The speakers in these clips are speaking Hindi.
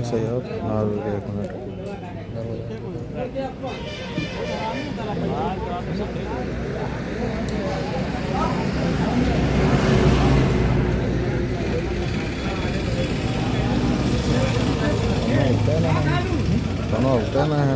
सही हो और 1 मिनट उठा ना है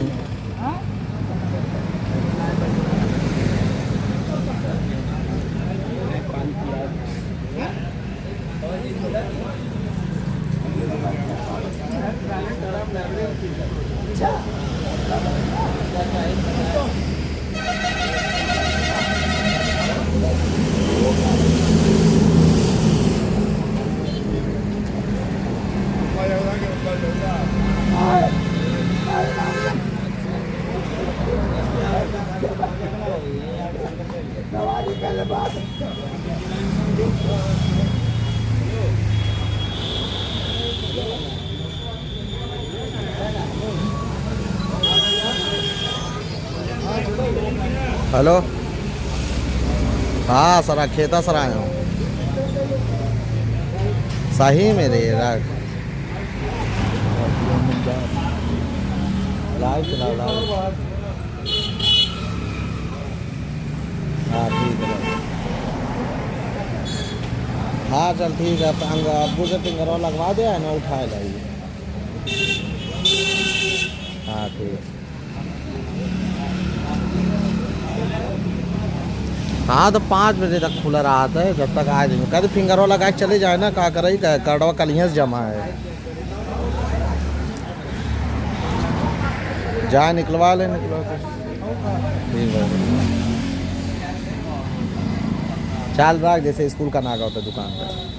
हेलो हाँ सर खेता सर आया हूँ सही मेरे राग लाइव चलाओ लाइव हाँ ठीक है हाँ चल ठीक है अब्बू से फिंगर लगवा दिया है ना उठाए जाइए हाँ ठीक हाँ तो 5 बजे तक खुला रहा था जब तक आ जाएंगे कहते फिंगर वाला गाय चले जाए ना का कर कार्डवा कलियाँ से जमा है जाए निकलवा ले ठीक है चाल रख जैसे स्कूल का नागा होता है दुकान पर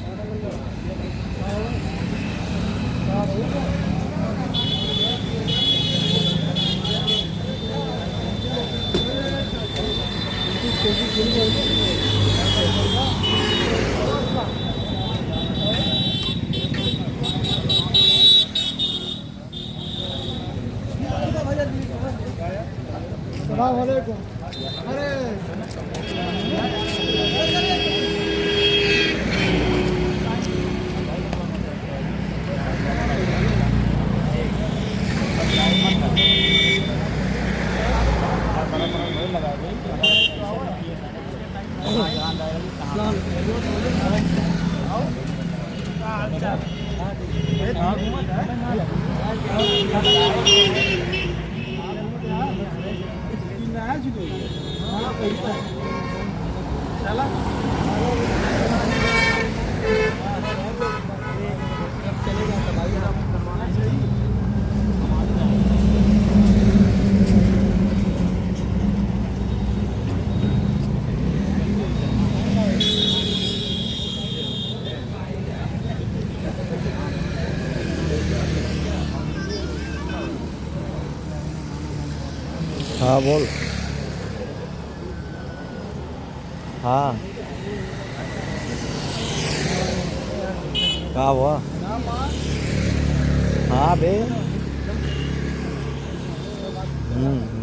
हाँ बोल हाँ क्या हुआ हाँ बे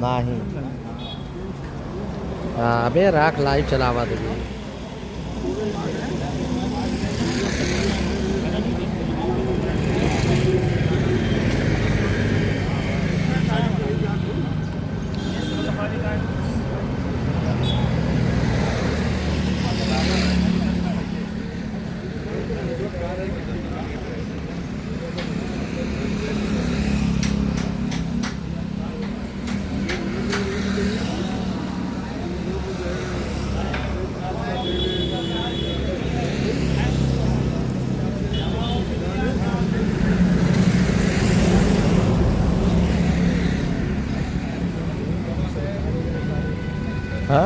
नहीं हाँ बे राख लाइव चलावा देगी हा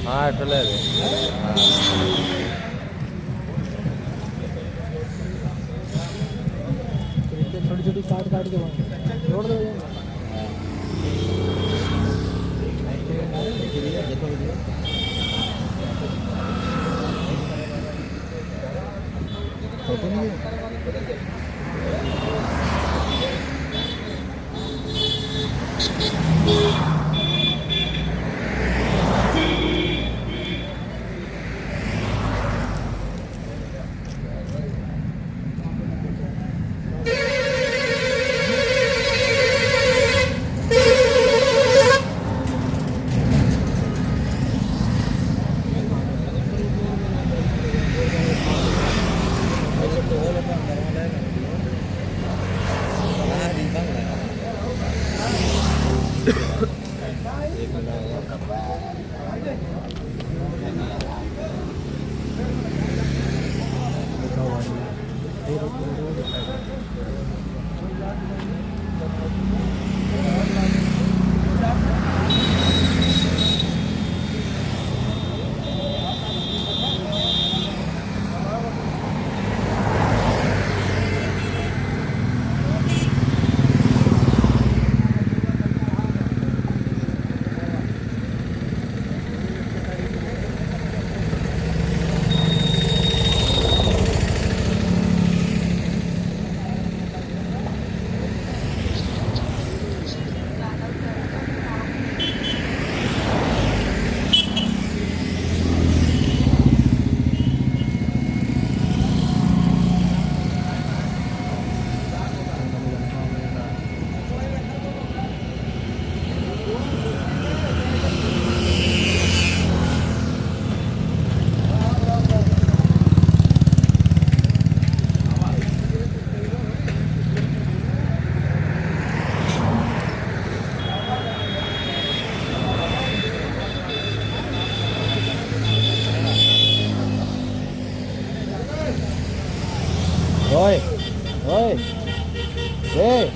हाँ अटले छोटी छोटी काट काट के जोड़ दो फोटो नहीं ओए ओए ए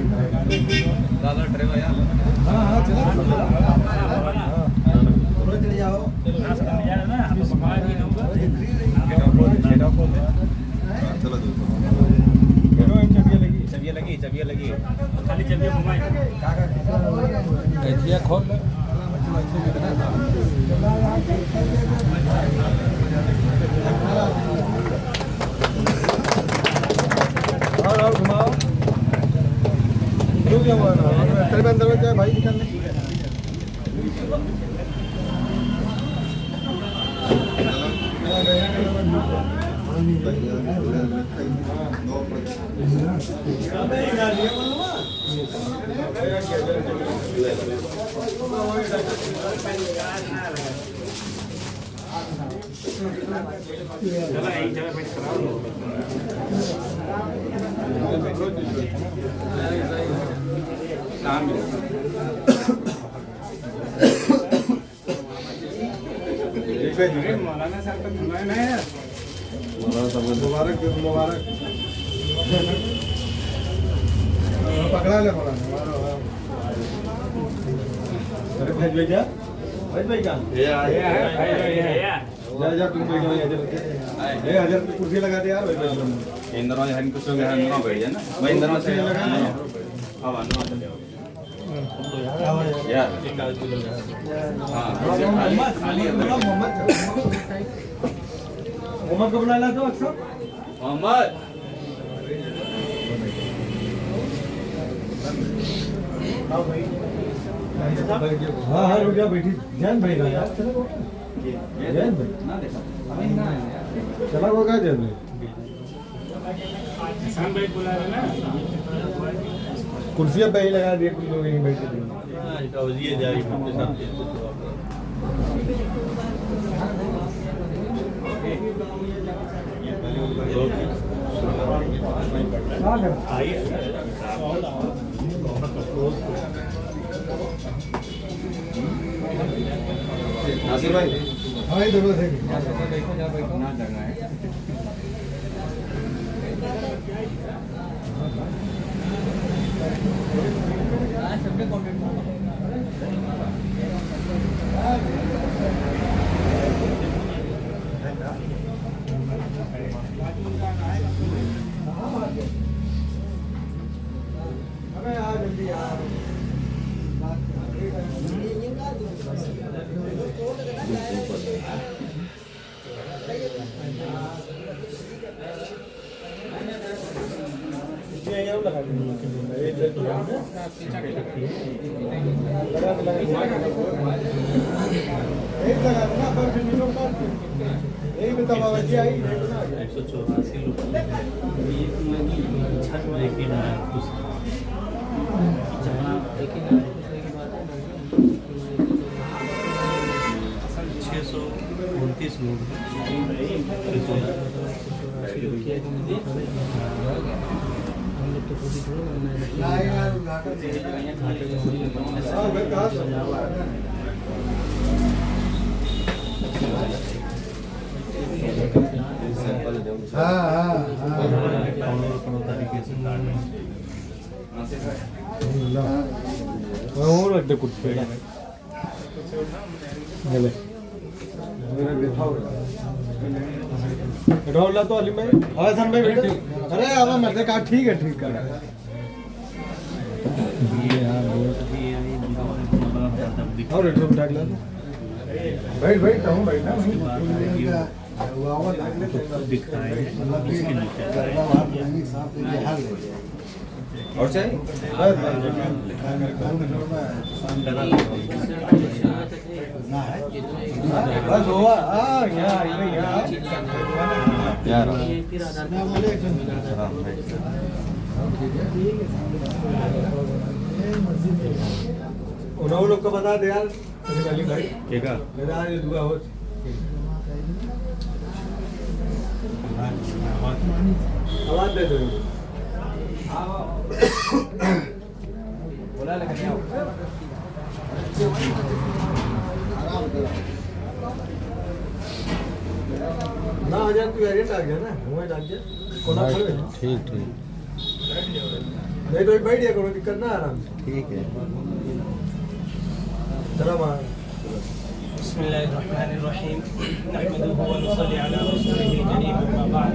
दादा ड्राइवर यार हाँ हाँ चला चले जाओ चबिया लगी खाली चबिया घुमाए कैचिया खोल और घुमाओ रुक जाओ तेरे अंदर में क्या भाई निकालने चला एक जगह बैठ कराओ मौलाना साहब का धुनाया है मुबारक मुबारक पकड़ा ले मौलाना अरे भेज भैया भेज भाई का ये जा जा तुम बैठ जाओ ये हजार कुर्सी लगा दे यार इंद्र में हम कुछ हो गया हम बैठ जाए ना मैं इंद्र में से लगा अब आना चले यार मोहम्मद को बुला ला तो अक्सर मोहम्मद हाँ हाँ रुक जाओ बैठी जैन भाई ना यार जैन भाई चला वो क्या जैन भाई बुला रहे ना कुर्सियां पे ही लगा दिए कुछ लोग यहीं बैठे थे नासिर भाई हाँ ये दोनों थे ना जगह है यही बताओ बाबा जी आई 184 रुपये छठ लेकिन छः सौ 29 तरीके से और रख दे कुछ पे हेले रोला तो अली भाई हां सन भाई बैठ अरे अब मैं कहा ठीक है ये यार बहुत भी और रेट उठा ला बैठ कहूं बैठना दिखाए इसके नीचे और चाहिए बस हुआ यार उन लोग को बता दे यार अली भाई ठीक है मेरा आज दुआ हो आवाज दे दो बोला लेकिन ना आ जाए तू एरिया आ गया ना हुआ डाल दिया कोना खड़े ठीक नहीं तो बैठ जाए करो दिक्कत ना आराम से ठीक है चलो मार बिस्मिल्लाहिर्रहमानिर्रहीम नहमदुहु व नुसल्ली अला रसूलिहिल करीम अम्मा बाद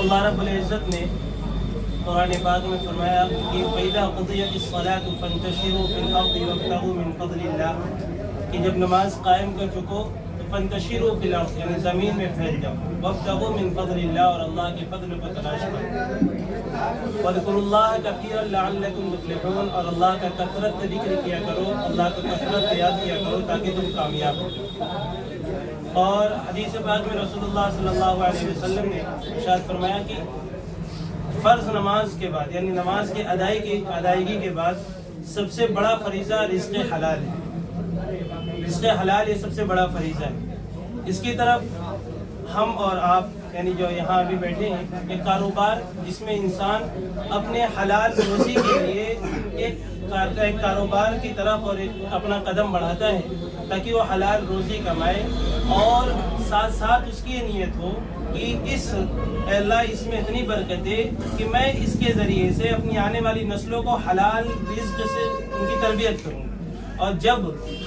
अल्लाह रब्बुल इज़्ज़त ने कुरान पाक में फरमाया कि फ़इज़ा क़ुदियतिस सलातु फंतशिरू फिल अर्दि वब्तगू मिन फ़ज़लिल्लाह कि जब नमाज कायम कर चुको तो फंतशिरू फिल अर्द यानी ज़मीन में फैल जाओ वब्तगू मिन फ़ज़लिल्लाह और अल्लाह के फज़ल को तलाश करो वज़कुरुल्लाह कसीरन लअल्लकुम तुफ़लिहून और अल्लाह का कसरत से जिक्र किया करो अल्लाह को कसरत से याद किया करो ताकि तुम कामयाब हो। और हदीस पाक में रसूलुल्लाह सल्लल्लाहु अलैहि वसल्लम ने इरशाद फरमाया कि फ़र्ज़ नमाज के बाद यानी नमाज के अदायगी के बाद सबसे बड़ा फरीज़ा रिज़्क़ हलाल है। रिज़्क़ हलाल ये सबसे बड़ा फरीज़ा है। इसकी तरफ हम और आप यानी जो यहाँ अभी बैठे हैं एक कारोबार जिसमें इंसान अपने हलाल रोज़ी के लिए एक कारोबार की तरफ और एक अपना कदम बढ़ाता है ताकि वो हलाल रोज़ी कमाए और साथ साथ उसकी ये नीयत हो कि अल्लाह इसमें इतनी बरकत है कि मैं इसके ज़रिए से अपनी आने वाली नस्लों को हलाल रिज़्क़ से उनकी तरबियत करूँगा। और जब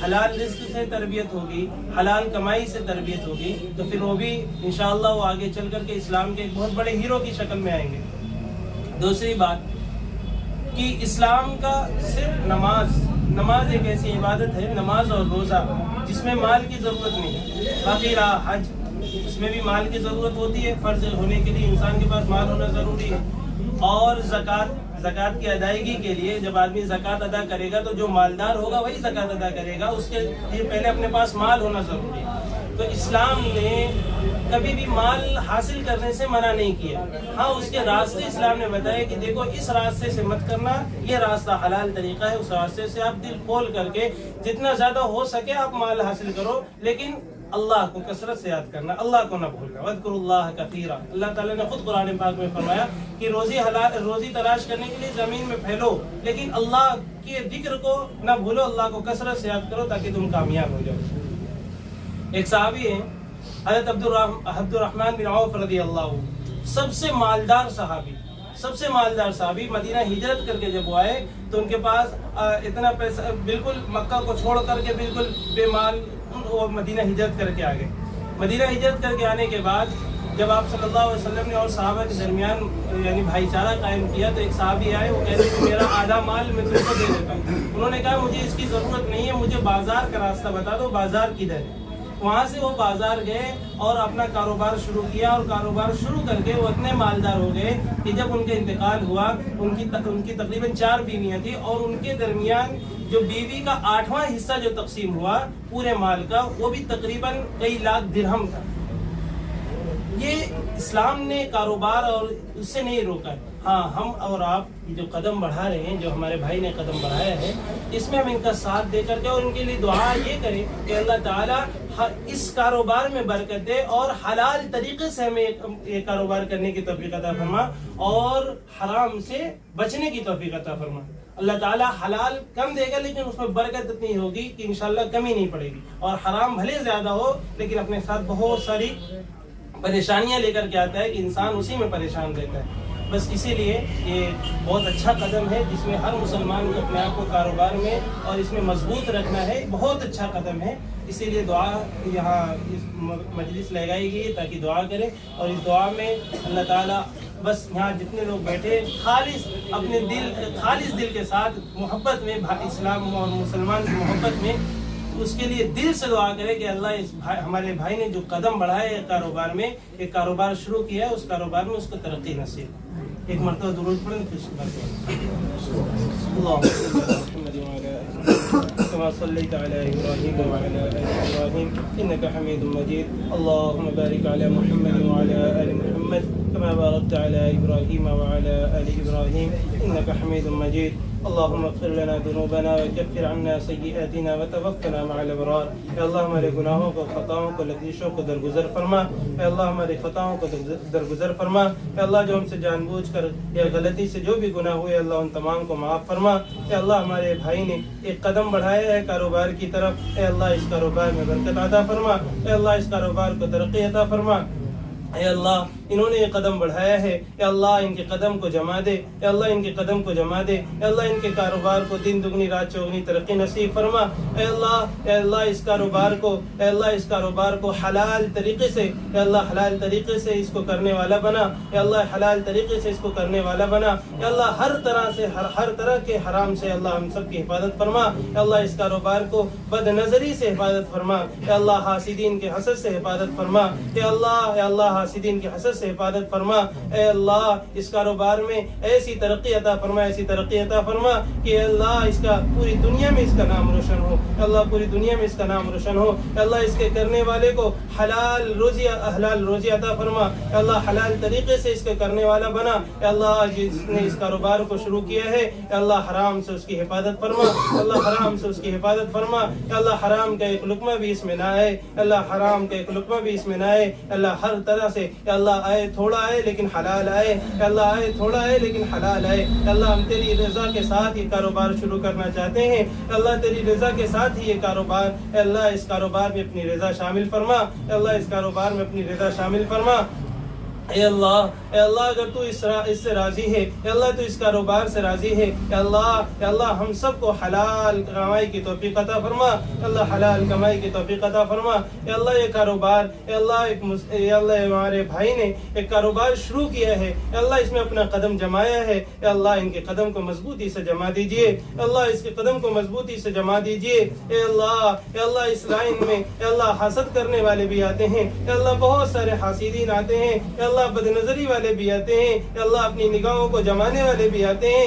हलाल रिज़्क़ से तरबियत होगी, हलाल कमाई से तरबियत होगी, तो फिर वो भी इंशाअल्लाह वो आगे चल कर के इस्लाम के एक बहुत बड़े हीरो की शक्ल में आएंगे। दूसरी बात कि इस्लाम का सिर्फ नमाज एक ऐसी इबादत है, नमाज और रोज़ा, जिसमें माल की ज़रूरत नहीं है। बाकी रहा हज, इसमें भी माल की ज़रूरत होती है, फ़र्ज होने के लिए इंसान के पास माल होना ज़रूरी है। और ज़कात की अदायगी के लिए जब आदमी ज़कात अदा करेगा तो जो मालदार होगा वही ज़कात अदा करेगा, उसके लिए पहले अपने पास माल होना ज़रूरी है। तो इस्लाम ने कभी भी माल हासिल करने से मना नहीं किया। हाँ, उसके रास्ते इस्लाम ने बताया कि देखो इस रास्ते से मत करना, ये रास्ता हलाल तरीका है, उस रास्ते से आप दिल खोल करके जितना ज़्यादा हो सके आप माल हासिल करो, लेकिन अल्लाह को कसरत से याद करना, अल्लाह को न भूलना। वज़्कुरुल्लाह कसीरा, अल्लाह ताला ने खुद कुरान पाक में फरमाया कि रोजी तलाश करने के लिए ज़मीन में फैलो, लेकिन अल्लाह के जिक्र को न भूलो, अल्लाह को कसरत से याद करो ताकि तुम कामयाब हो जाओ। एक सहाबी है हज़रत अब्दुर्रहमान बिन औफ रज़ी अल्लाह, सबसे मालदार सहाबी मदीना हिजरत करके जब वो आए तो उनके पास इतना पैसा, बिल्कुल मक्का को छोड़ करके बिल्कुल बेमाल वो मदीना हिजरत करके आ गए। मदीना हिजरत करके आने के बाद जब आप सल्लल्लाहु अलैहि वसल्लम ने और सहाबा के दरमियान यानी भाईचारा कायम किया, तो एक सहाबी आए, वो कहते हैं मेरा आधा माल मैं तुमको दे देता हूँ। उन्होंने कहा मुझे इसकी ज़रूरत नहीं है, मुझे बाजार का रास्ता बता दो, बाजार किधर है। वहाँ से वो बाजार गए और अपना कारोबार शुरू किया, और कारोबार शुरू करके वो इतने मालदार हो गए कि जब उनका इंतकाल हुआ, उनकी तकरीबन 4 बीवियाँ थी, और उनके दरमियान जो बीवी का 8वां हिस्सा जो तकसीम हुआ पूरे माल का, वो भी तकरीबन कई लाख दिरहम था। ये इस्लाम ने कारोबार और उससे नहीं रोका है। हाँ, हम और आप जो कदम बढ़ा रहे हैं, जो हमारे भाई ने कदम बढ़ाया है, इसमें हम इनका साथ दे करके और इनके लिए दुआ ये करें कि अल्लाह ताला इस कारोबार में बरकत दे और हलाल तरीके से हमें ये कारोबार करने की तौफीक अता फरमा और हराम से बचने की तौफीक अता फरमा। अल्लाह ताला हलाल कम देगा लेकिन उसमें बरकत इतनी होगी कि इंशाल्लाह कमी नहीं पड़ेगी, और हराम भले ज्यादा हो लेकिन अपने साथ बहुत सारी परेशानियां लेकर के आता है कि इंसान उसी में परेशान रहता है। बस इसीलिए ये बहुत अच्छा कदम है जिसमें हर मुसलमान को अपने आप को कारोबार में और इसमें मजबूत रखना है। बहुत अच्छा कदम है, इसीलिए दुआ यहाँ इस मजलिस लगाई गई है ताकि दुआ करें, और इस दुआ में अल्लाह ताला बस यहाँ जितने लोग बैठे खालिस दिल के साथ मोहब्बत में इस्लाम और मुसलमान की मोहब्बत में उसके लिए दिल से दुआ करें कि अल्लाह इस हमारे भाई ने जो कदम बढ़ाए है कारोबार में, एक कारोबार शुरू किया है, उस कारोबार में उसको तरक्की नसीब। एक मरतबा दुरूद पढ़ें फिर कमा सल्लैता अला इब्राहीम व अला आलि इब्राहीम इन्नका हमीदुम मजीद। अल्लाहुम्मा बारिक अला मुहम्मद व अला आलि मुहम्मद कमा बारकता अला इब्राहीम व अला आलि इब्राहीम इन्नका हमीदुम मजीद। अल्लाहुम्मा इग़फिर लना दुनूबना व कफ़िर अन्ना सय्यिआतिना व तवफ़्फ़ना मअल अबरार। या अल्लाह हमारे गुनाहों को, खताओं को, लग़ज़िशों को दरगुज़र फरमा। या अल्लाह हमारे खताओं को दरगुज़र फरमा। या अल्लाह जो हमसे जानबूझकर या गलती से जो भी गुनाह हुए अल्लाह उन तमाम को माफ़ फरमा। या अल्लाह हमारे भाई ने एक कदम बढ़ाया है कारोबार की तरफ, या अल्लाह इस कारोबार में बरकत अता फरमा। या अल्लाह इस कारोबार को तरक्की अता फरमा। या अल्लाह इन्होंने ये कदम बढ़ाया है, या अल्लाह इनके कदम को जमा दे, या अल्लाह इनके कदम को जमा दे। या अल्लाह इनके कारोबार को दिन दुगनी रात चौगनी तरक्की नसीब फरमा। या अल्लाह इस कारोबार को, या अल्लाह इस कारोबार को हलाल तरीके से, या अल्लाह हलाल तरीके से इसको करने वाला बना। या अल्लाह हलाल तरीके से इसको करने वाला बना। या अल्लाह हर तरह से हर तरह के हराम से अल्लाह हम सब की हिफाजत फरमा। या अल्लाह इस कारोबार को बदनजरी से हिफाजत फरमा। या अल्लाह हासिदीन के हसद से हिफाजत फरमा। या अल्लाह हासिदीन के हसद से हिफाजत फरमा। ए अल्लाह इस कारोबार में ऐसी तरक्की अता फरमा, ऐसी तरक्की अता फरमा कि अल्लाह इसका पूरी दुनिया में इसका नाम रोशन हो। अल्लाह पूरी दुनिया में इसका नाम रोशन हो। अल्लाह इसके करने वाले को हलाल रोजी अता फरमा। अल्लाह हलाल तरीके से इसके करने वाला बना। अल्लाह जिसने इस कारोबार को शुरू किया है अल्लाह हराम से उसकी हिफाजत फरमा। अल्लाह हराम से उसकी हिफाजत फरमा। अल्लाह हराम का एक लुकमा भी इसमें ना आए। अल्लाह हराम का एक लुकमा भी इसमें ना आए। अल्लाह हर तरह से अल्लाह आए थोड़ा आए लेकिन हलाल आए, अल्लाह आए थोड़ा आए लेकिन हलाल आए। अल्लाह हम तेरी रज़ा के साथ ये कारोबार शुरू करना चाहते हैं, अल्लाह तेरी रज़ा के साथ ही ये कारोबार, अल्लाह इस कारोबार में अपनी रज़ा शामिल फरमा, अल्लाह इस कारोबार में अपनी रज़ा शामिल फरमा। ए अल्लाह अगर तू इससे राजी है, अल्लाह तू इस कारोबार से राजी है, अल्लाह हम सबको हलाल कमाई की तौफीक अता फरमा, अल्लाह हलाल कमाई की तौफीक अता फरमा। अल्लाह ये कारोबार, अल्लाह हमारे भाई ने एक कारोबार शुरू किया है, अल्लाह इसमें अपना कदम जमाया है, अल्लाह इनके कदम को मजबूती से जमा दीजिए, अल्लाह इसके कदम को मजबूती से जमा दीजिए। अल्लाह इस लाइन में अल्लाह हसद करने वाले भी आते हैं, अल्लाह बहुत सारे हासिदीन आते हैं, अल्लाह बदनजरी वाले भी आते हैं, अल्लाह अपनी निगाहों को जमाने वाले भी आते हैं,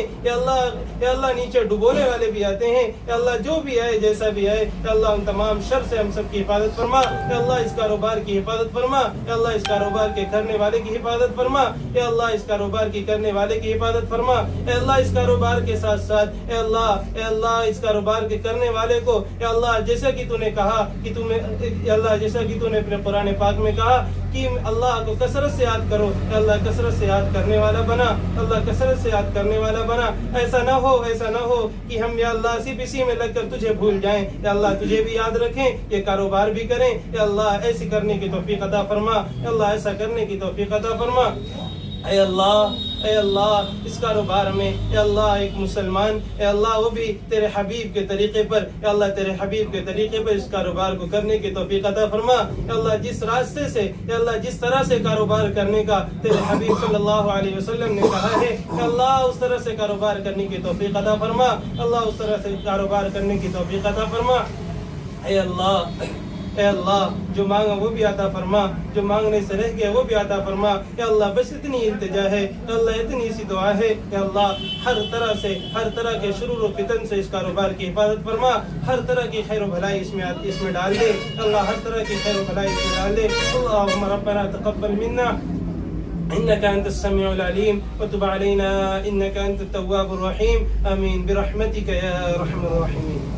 अल्लाह नीचे डुबोने वाले भी आते हैं, अल्लाह जो भी आए जैसा भी आए, अल्लाह उन तमाम शर से हम सब की हिफाजत फरमा, अल्लाह इस कारोबार की हिफाजत फरमा, अल्लाह इस कारोबार के करने वाले की हिफाजत फरमा, अल्लाह इस कारोबार की करने वाले की हिफाजत फरमा, अल्लाह इस कारोबार के साथ साथ अल्लाह इस कारोबार के करने वाले को, अल्लाह जैसा कि तूने कहा कि अल्लाह जैसा कि तूने अपने कुरान पाक में कहा कि अल्लाह को कसरत से याद करो, अल्लाह कसरत से याद करने वाला बना, अल्लाह कसरत से याद करने वाला बना। ऐसा ना हो कि हम या अल्लाह इसी में लगकर तुझे भूल जाएं, या अल्लाह तुझे भी याद रखें, ये कारोबार भी करें, या अल्लाह ऐसी करने की तौफीक अता फरमा, अल्लाह ऐसा करने की तौफीक अता फरमा। ऐ अल्लाह इस कारोबार में अल्लाह एक मुसलमान अल्लाह वो भी तेरे हबीब के तरीके पर, अल्लाह तेरे हबीब के तरीके पर इस कारोबार को करने की तौफीक अता फरमा। अल्लाह जिस रास्ते से अल्लाह जिस तरह से कारोबार करने का तेरे हबीब सल्लल्लाहु अलैहि वसल्लम ने कहा है, अल्लाह उस तरह से कारोबार करने की तौफीक अता फरमा, अल्लाह उस तरह से कारोबार करने की तौफीक अता फरमा। ऐ अल्लाह जो मांगा वो भी आता फरमा, जो मांगने से रह गया वो भी आता फरमा। या अल्लाह बस इतनी इल्तिजा है, अल्लाह इतनी सी दुआ है, या अल्लाह हर तरह के शुरूर फितन से इस कारोबार की हिफाजत फरमा, हर तरह की खैर भलाई इसमें डाल दे, अल्लाह हर तरह की खैर भलाई इसमें डाल दे। अल्लाहुम्मा रब्बना तक़ब्बल मिन्ना इन्नका अंतस समीउल अलीम व तुब अलैना इन्नका अंतत तव्वाबुर रहीम। आमीन बिरहमतिका या अरहमर राहिमीन।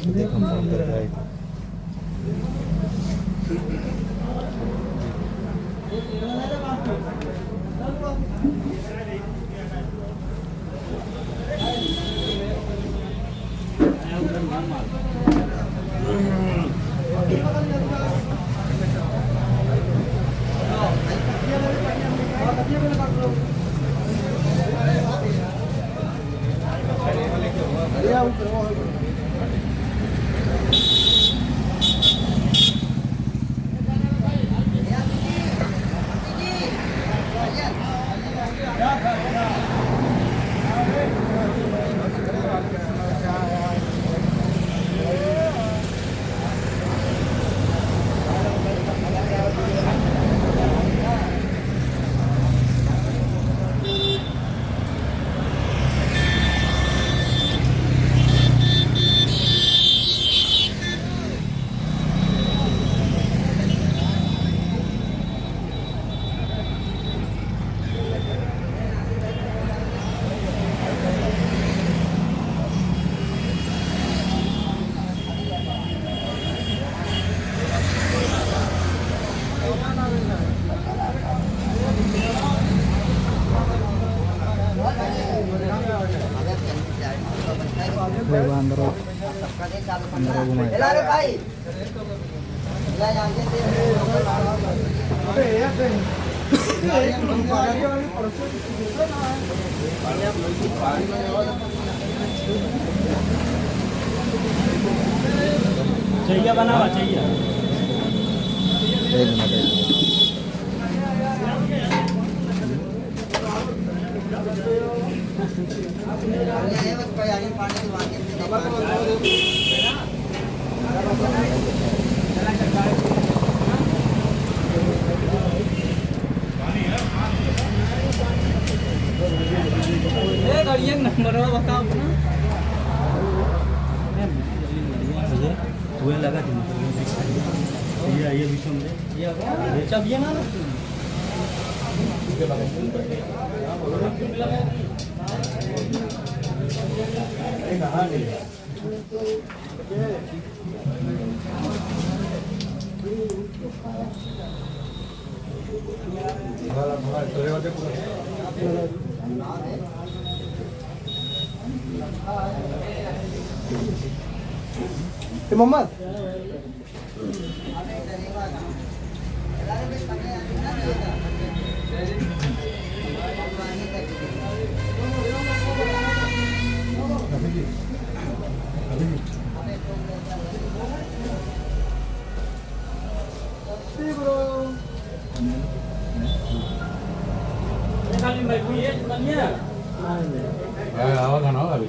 देख हम फोन कर रहे थे। चाहिए बनावा चाहिए एक मिनट नंबर बताओ अपना। हुए लगा थी ये आइए बीच में ये चब ये ना मोहम्मद आवाज आना होगा अभी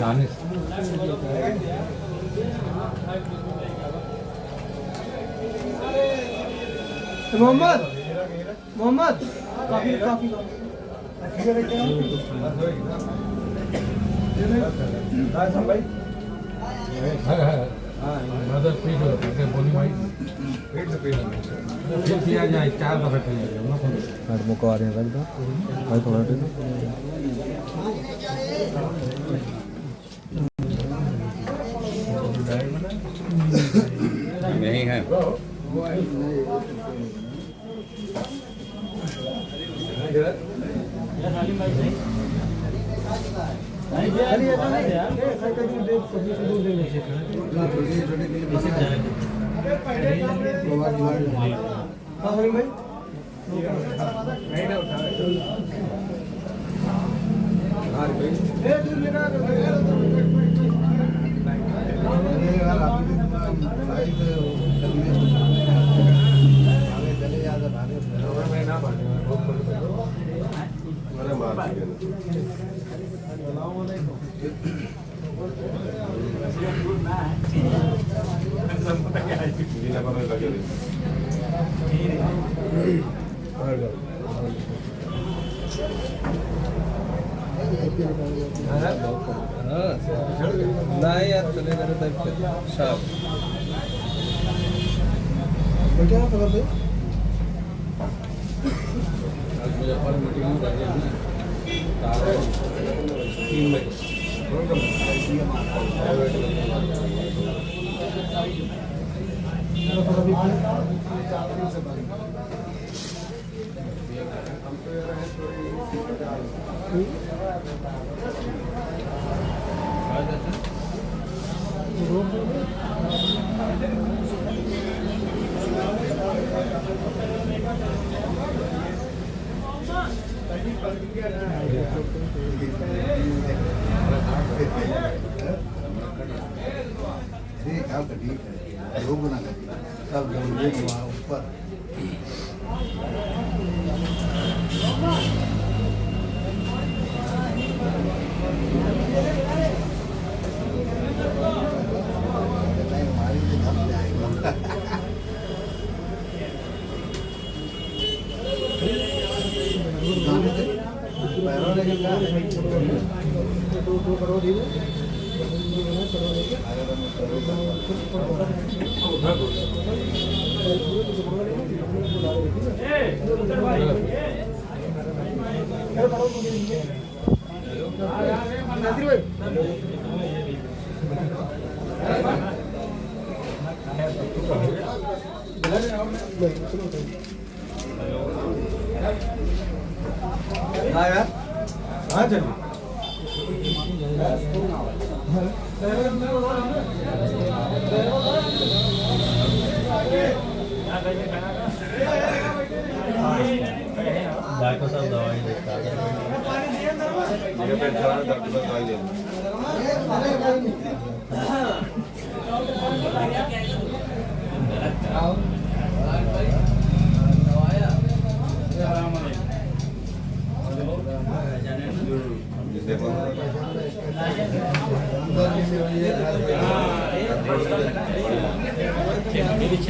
गाने मोहम्मद मोहम्मद काफी काफी मदर पीठ होते बोली भाई पेट से पेट फिर किया जाए 4 दफे पहले आज मुको आ रहे हैं भाई थोड़ा नहीं है नहीं यार चलेगा ना टाइप शार्प क्या खबर भाई आज मुजफ्फर मीटिंग में बैठे हैं 3 लोग ना सब ऊपर हाँ यार हाँ चलिए डॉक्टर साहब दवाई देता है मेरे पेट खराब है डॉक्टर साहब दवाई दे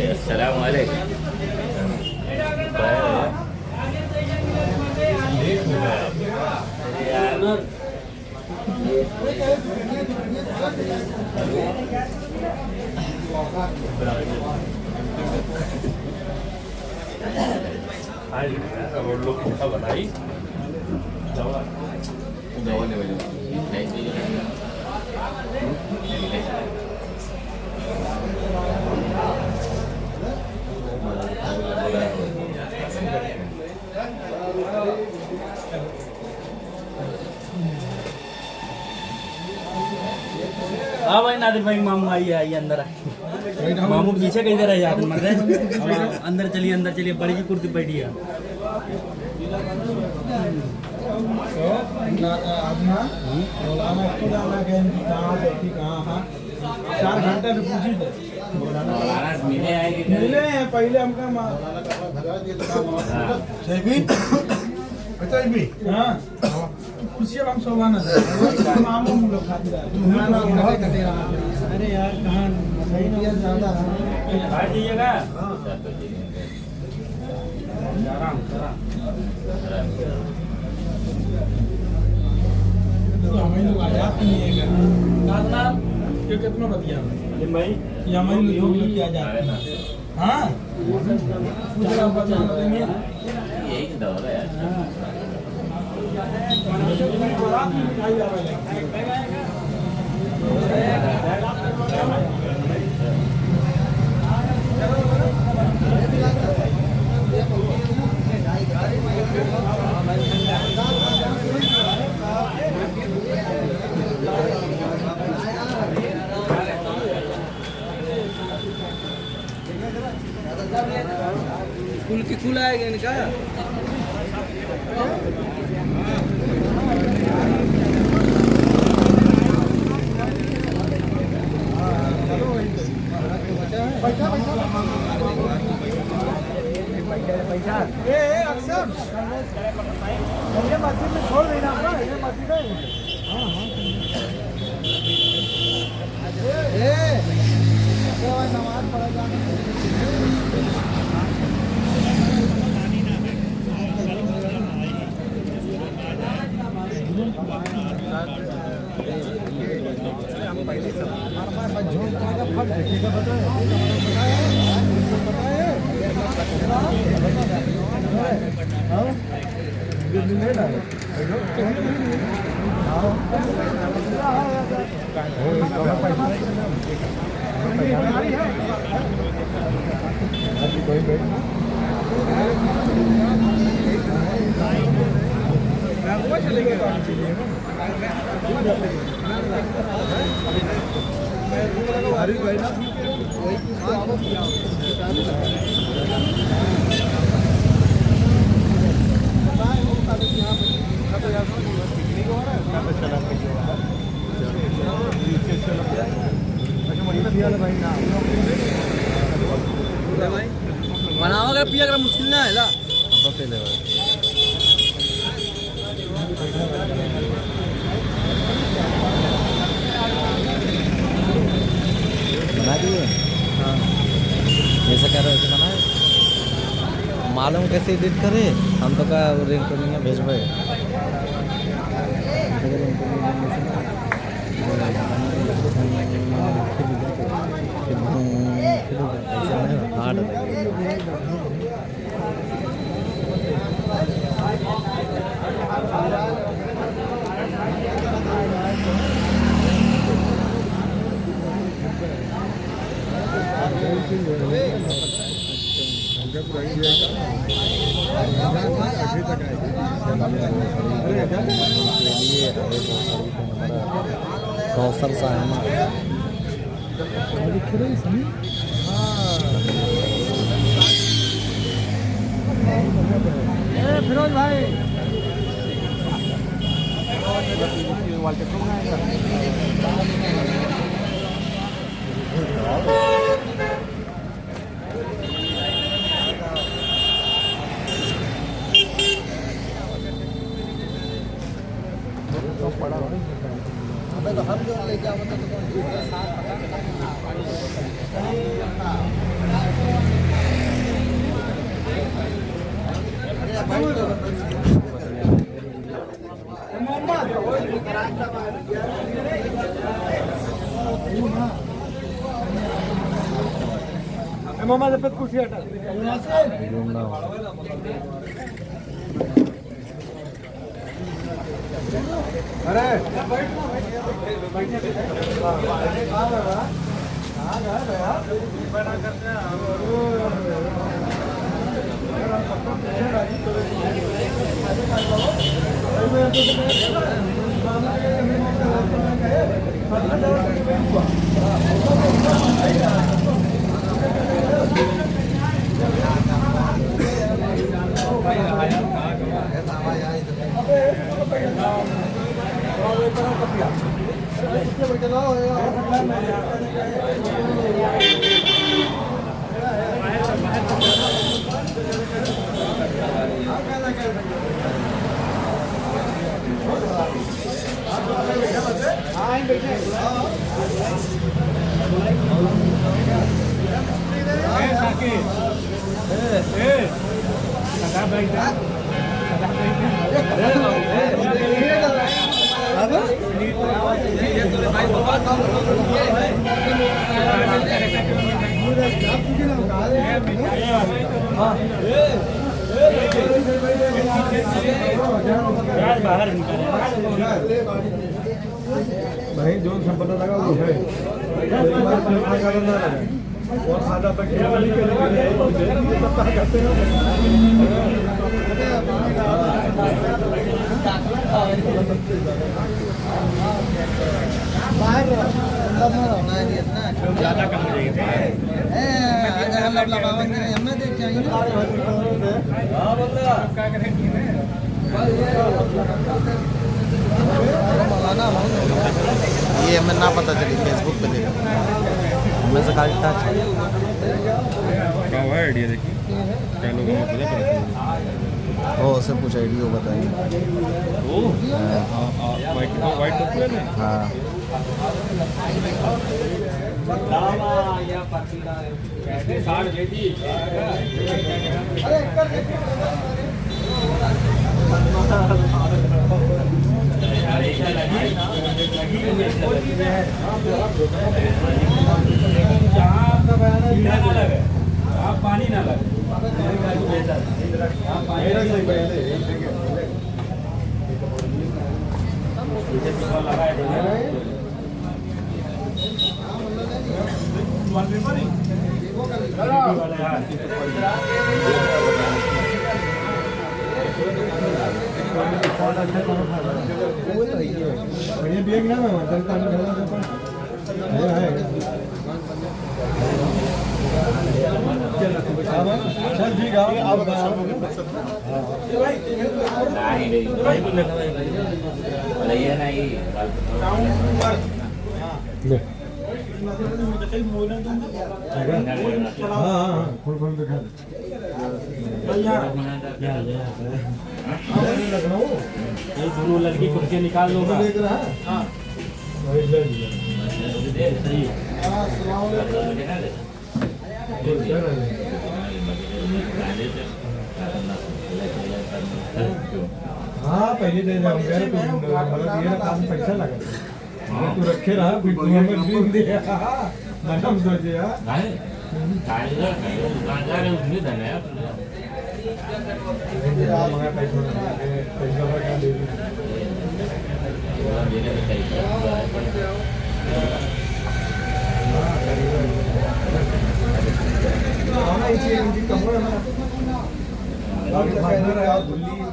अस्सलाम वालेकुम हाँ भाई नादिर भाई मामू आइए अंदर आइए। मामू पीछे कहीं रह जाते मर रहे। अब अंदर चलिए बड़ी की कुर्सी बैठी है। मौलाना खुद आना कहें कि कहाँ बैठी कहाँ हाँ 4 घंटे से पूछी थे मिले हैं पहले हमका हाँ खुशी हम सोवाना मामू लोग खाते अरे यार कहाँ सही नहीं ज्यादा बैठ जाइएगा। हमें लोग आजाद नहीं है ये कितना बढ़िया भाई ये हमारे लोग किया जाता है हाँ यही तो दौर है कुल आएगा इनका अक्सर मस्जिद में छोड़ देना मस्जिद नमाज पढ़ा जाना बनाओगे पिया कर मुश्किल ना है ला बना दिए हाँ जैसा कह रहे वैसे बनाए मालूम कैसे एडिट करे हम तो का रिंग तो नहीं है भेज भाई हार्ड कौसर सा है ना फिरोज भाई तो हम जो लेके आओ तो मामा जब तक कुर्सी हटा घूमना हो अरे बाहर निकल भाई जो संपदा लगा वो है और सादा तक करते हैं ज्यादा कम हो जाएगी ये हमें ना पता चली फेसबुक पे देखा हमें से काट टच क्या हुआ आइडिया देखिए क्या लोगों को पता चला ओ उससे पूछ आइडियो बताइए ओ वाइट टोपी वाले हाँ आप पानी ना लगे ये बैग ना मैं चल ठीक है अब हाँ खोल दिखा लखनऊ ये दोनों लड़की कुर्सी निकाल लो ना देख रहा है सही हाँ पहले दे जाऊंगा तो ये काम पैसा लगा तू रखे रहा फिर तू हमें ड्रीम दे मैडम सोचे यार मंगा पैसा क्या दे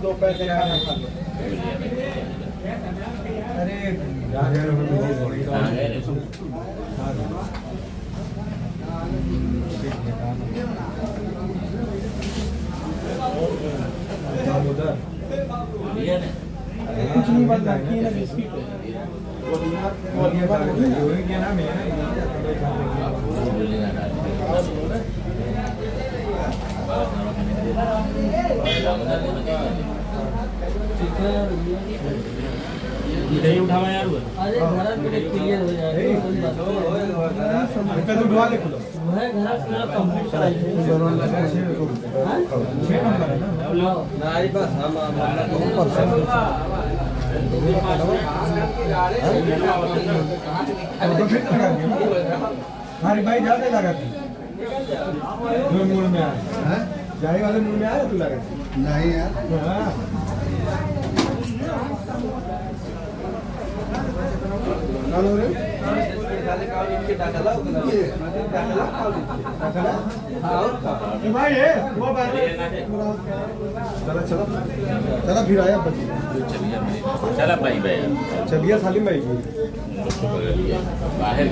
दो पैसे अरे कुछ नहीं बात बाकी है ना बिस्किट क्या नाम है नहीं उठावा यार वो उठवा ले खुलो हमारी भाई ज्यादा लगा थी मूड में आया जाने वाले मूड में आया तू लगा नहीं यार भाई है वो बात चला चला चला फिर आया बची चला भाई भाई चलिए सालिम भाई बाहर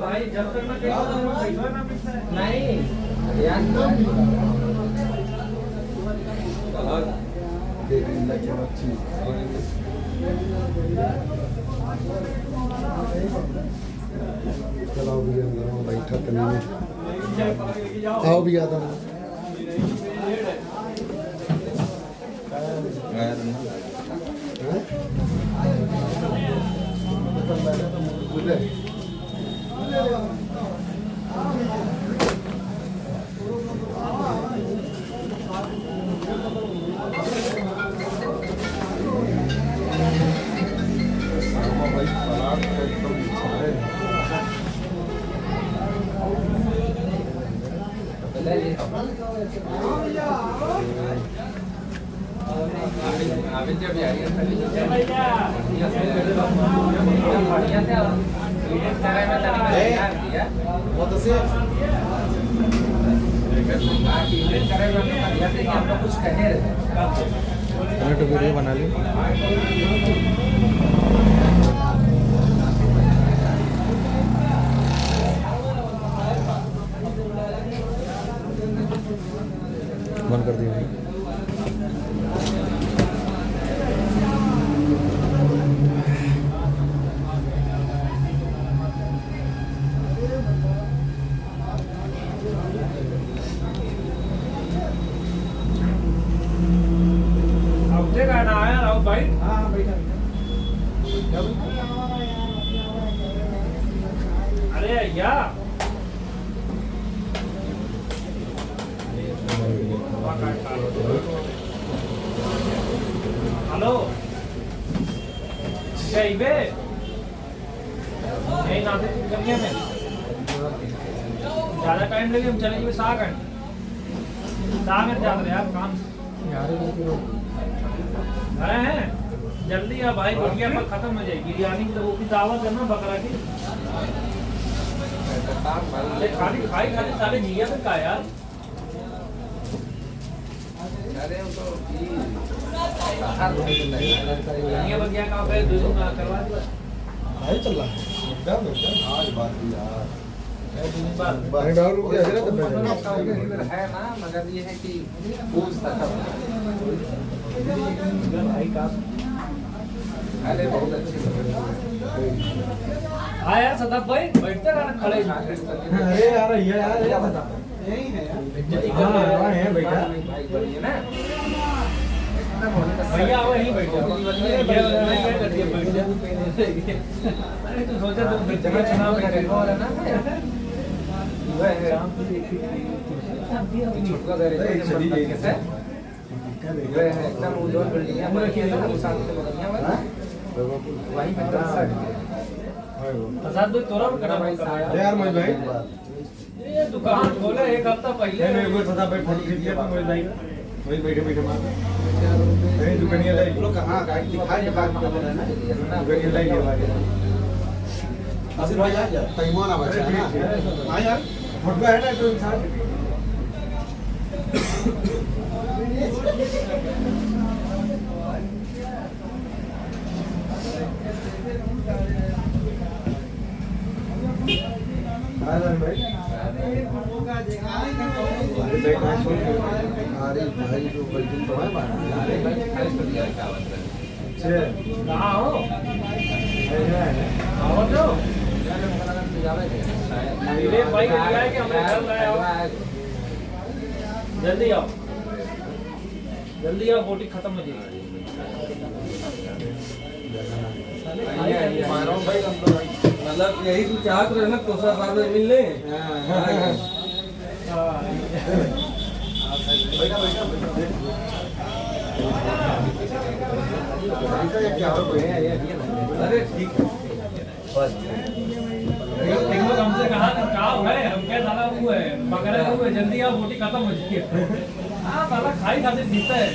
भाई जब तक मैं नहीं चलाओ भी अंदर बैठा तनी आओ भी आता टमाटो वीडियो बना ली बंद कर दिया अरे या हेलो जाइबे नहीं ना कमियां में ज्यादा टाइम लगे हम चले जाइए 7 घंटे ज्यादा रहे आप काम हैं जल्दी आ भाई गुड़िया पर खत्म हो जाएगी बिरयानी की तो वो भी दावत है ना बकरा की खाली खाली सारे जिया पे का यार ये बगिया का पे दूध करवा दिया भाई चल रहा है एकदम आज बात भी यार पानी डाल रुक गया जरा तब है ना मगर ये है कि पूछ तक भाई का अरे बहुत अच्छी हाँ यार सदाब भाई बैठते रहना खड़े अरे यार ये यार ये बता यही है यार हाँ है भैया भाई बढ़िया ना भैया वही बैठे अरे तू सोचा तुम जगह चुनाव में रहने वाला ना एकदम उज्जवल बिल्डिंग है वहीं पे प्रसाद भाई तोरा भी करा भाई यार मोहित भाई ये दुकान खोले एक हफ्ता पहले मेरे को सदा भाई फोटो खींच लिया तो मोहित भाई का वही बैठे बैठे मार नहीं दुकानिया लाई लोग कहाँ गाइड दिखाई के बात कर रहे हैं ना दुकानिया लाई के बाद असर भाई आ जा पैमाना बचा है ना हाँ यार फोटो है ना तो इंसान अरे भाई जो बिल्डिंग तो है कहाँ हो? आओ तो। मेरे भाई को दिया है कि हमने घर लाया हो। जल्दी आओ, जल्दी आओ, बोटी खत्म हो जाएगी। मतलब यही तू चाहत रहे ना तो साथ मिलने अरे ठीक हमसे कहा काम है, हम क्या साला हुआ है पकड़े हुए, जल्दी आओ, बोटी खत्म हो जाएगी। हाँ साला खाई खाते जीता है।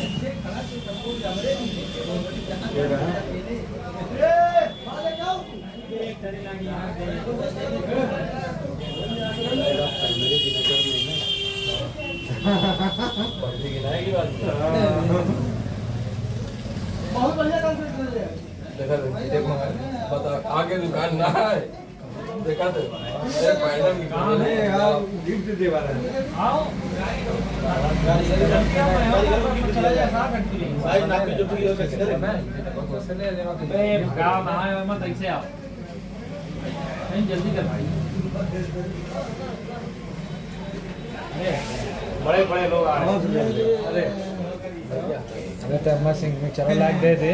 देखो बता आगे दुकान ना है देखा तो कहाँ है यार, गिफ्ट दे वाला है। आओ भाई नापी जो भी हो कैसे करें गाँव नहाए मत ऐसे आओ, नहीं जल्दी कर भाई। बड़े बड़े लोग आ रहे हैं। अरे तो अम्मा सिंह में चलो लाइक दे दे,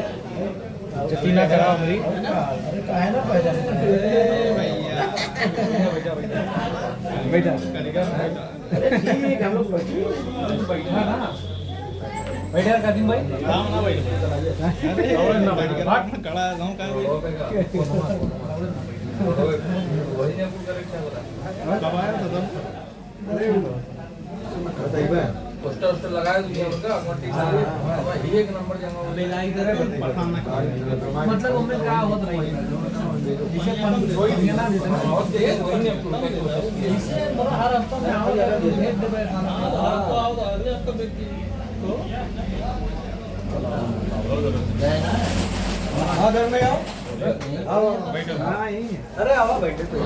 जतीना कराओ मेरी। अरे काहे ना पहचान बेटा अरे ठीक हम लोग बैठा ना, बैठा कादिम भाई काम ना बैठ और ना बैठ के कड़ा गांव का वही ने कब आया था तुम? अरे बताइए पोस्टर लगाया दुनिया का अकॉर्डिंग से एक नंबर जगह ले लाई इधर मतलब हमें क्या होत रही इसे कोई ना और दे इसे बड़ा हर हफ्ता में आओ यार भेज दे खाना तो आओ तो अगले हफ्ते भेज तो हां घर में आओ बैठो। हां यही है, अरे आओ बैठे तो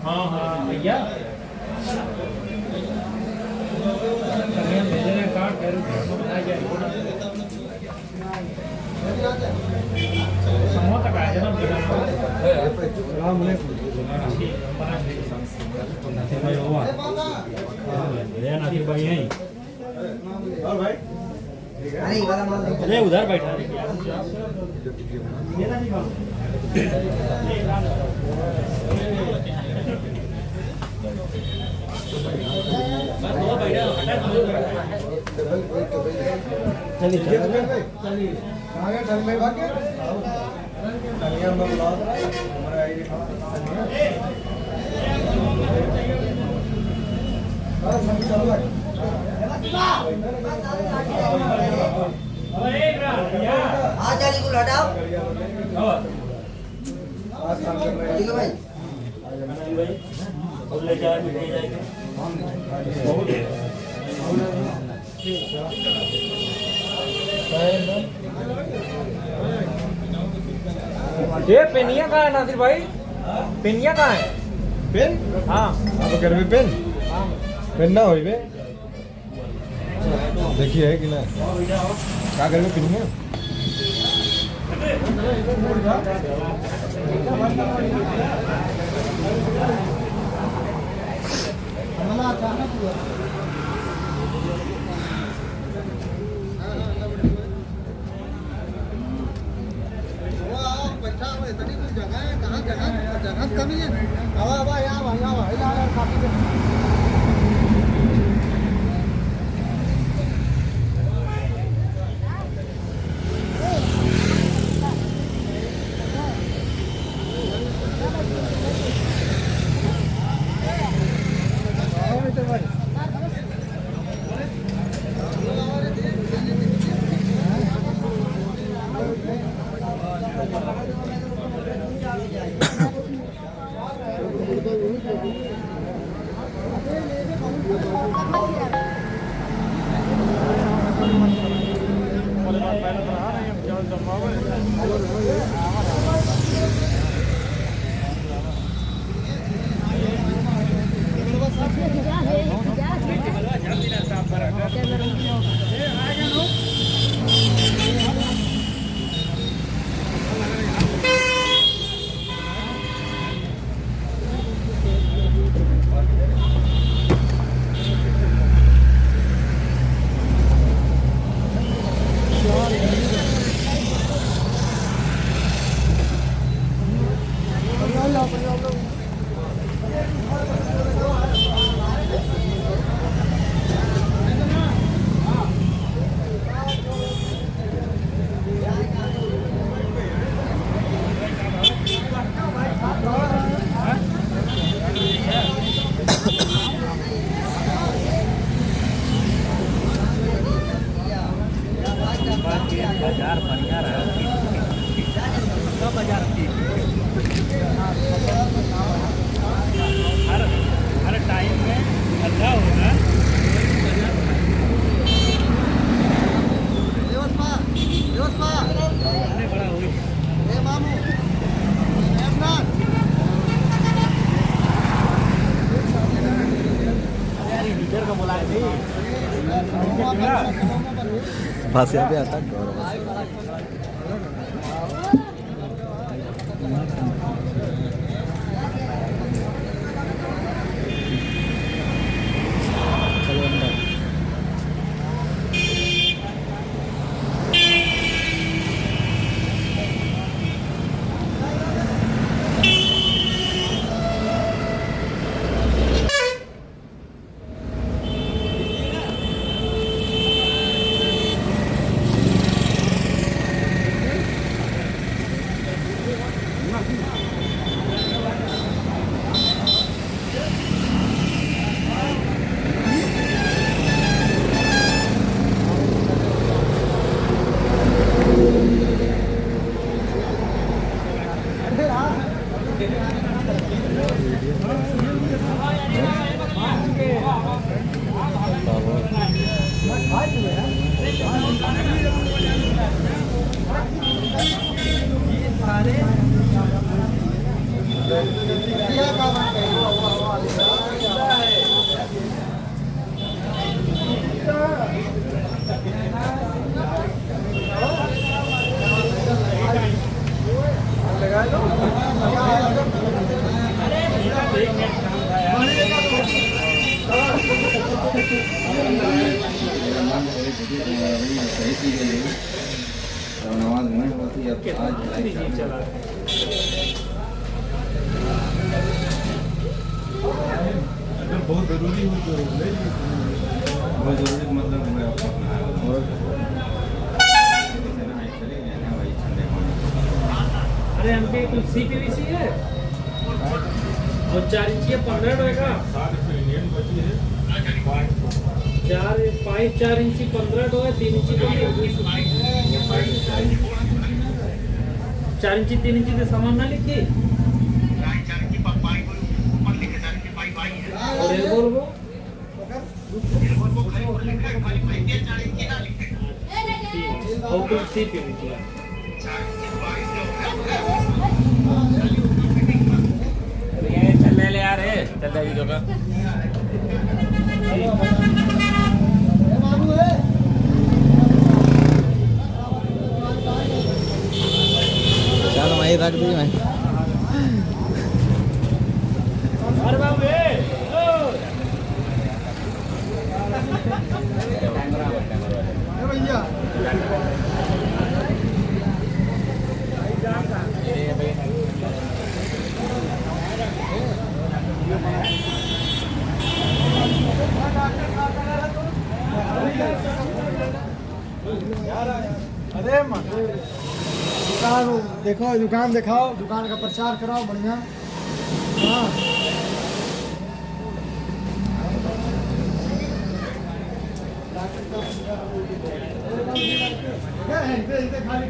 हाँ भैया अरे उधर बैठा चलिए जाली को हटाओ ठीक है भाई अब ले जाए मिल जाएगा ये पेनिया कहाँ है नासिर भाई? पेनिया कहाँ है? पेन? हाँ तो घर में पेन? पेन ना होई बे देखिए है कि ना क्या घर में पेन है? जगह कमी है हवा यहाँ काफी बाजार बढ़िया रहा बाजार हर टाइम में अच्छा होगा। बड़ा हुई लीडर का बोला बस यहाँ पे आता बहुत जरूरी हो तो ले बहुत जरूरी मतलब अरे हमके कुछ CPVC है और 4 इंच या 15 रहेगा 4 इंची 15 है 3 इंची 4 इंची 3 इंची के सामान ना लिखिए और एल्बो और कुछ CPVC चल ले यार चल जाइए जगह चल वहीं रख दी मैं अरे बाबू भैया अरे दुकान देखो दुकान दिखाओ दुकान का प्रचार कराओ बढ़िया हाँ खाली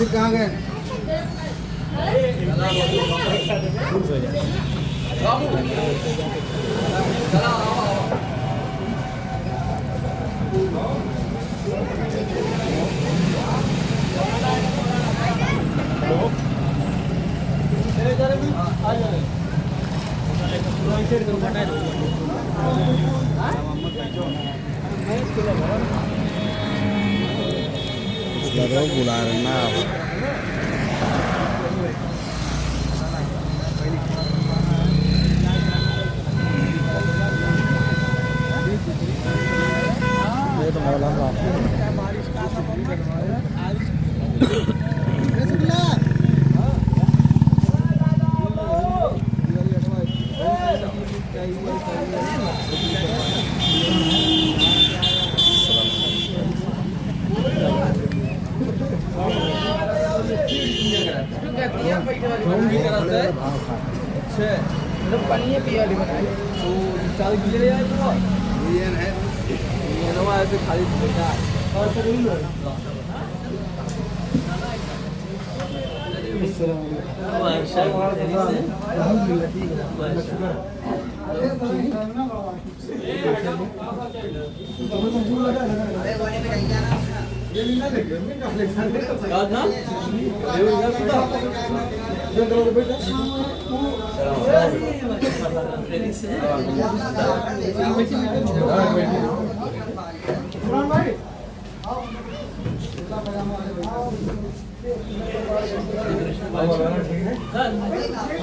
कहाँ गए? बुला रहा ये तो मौला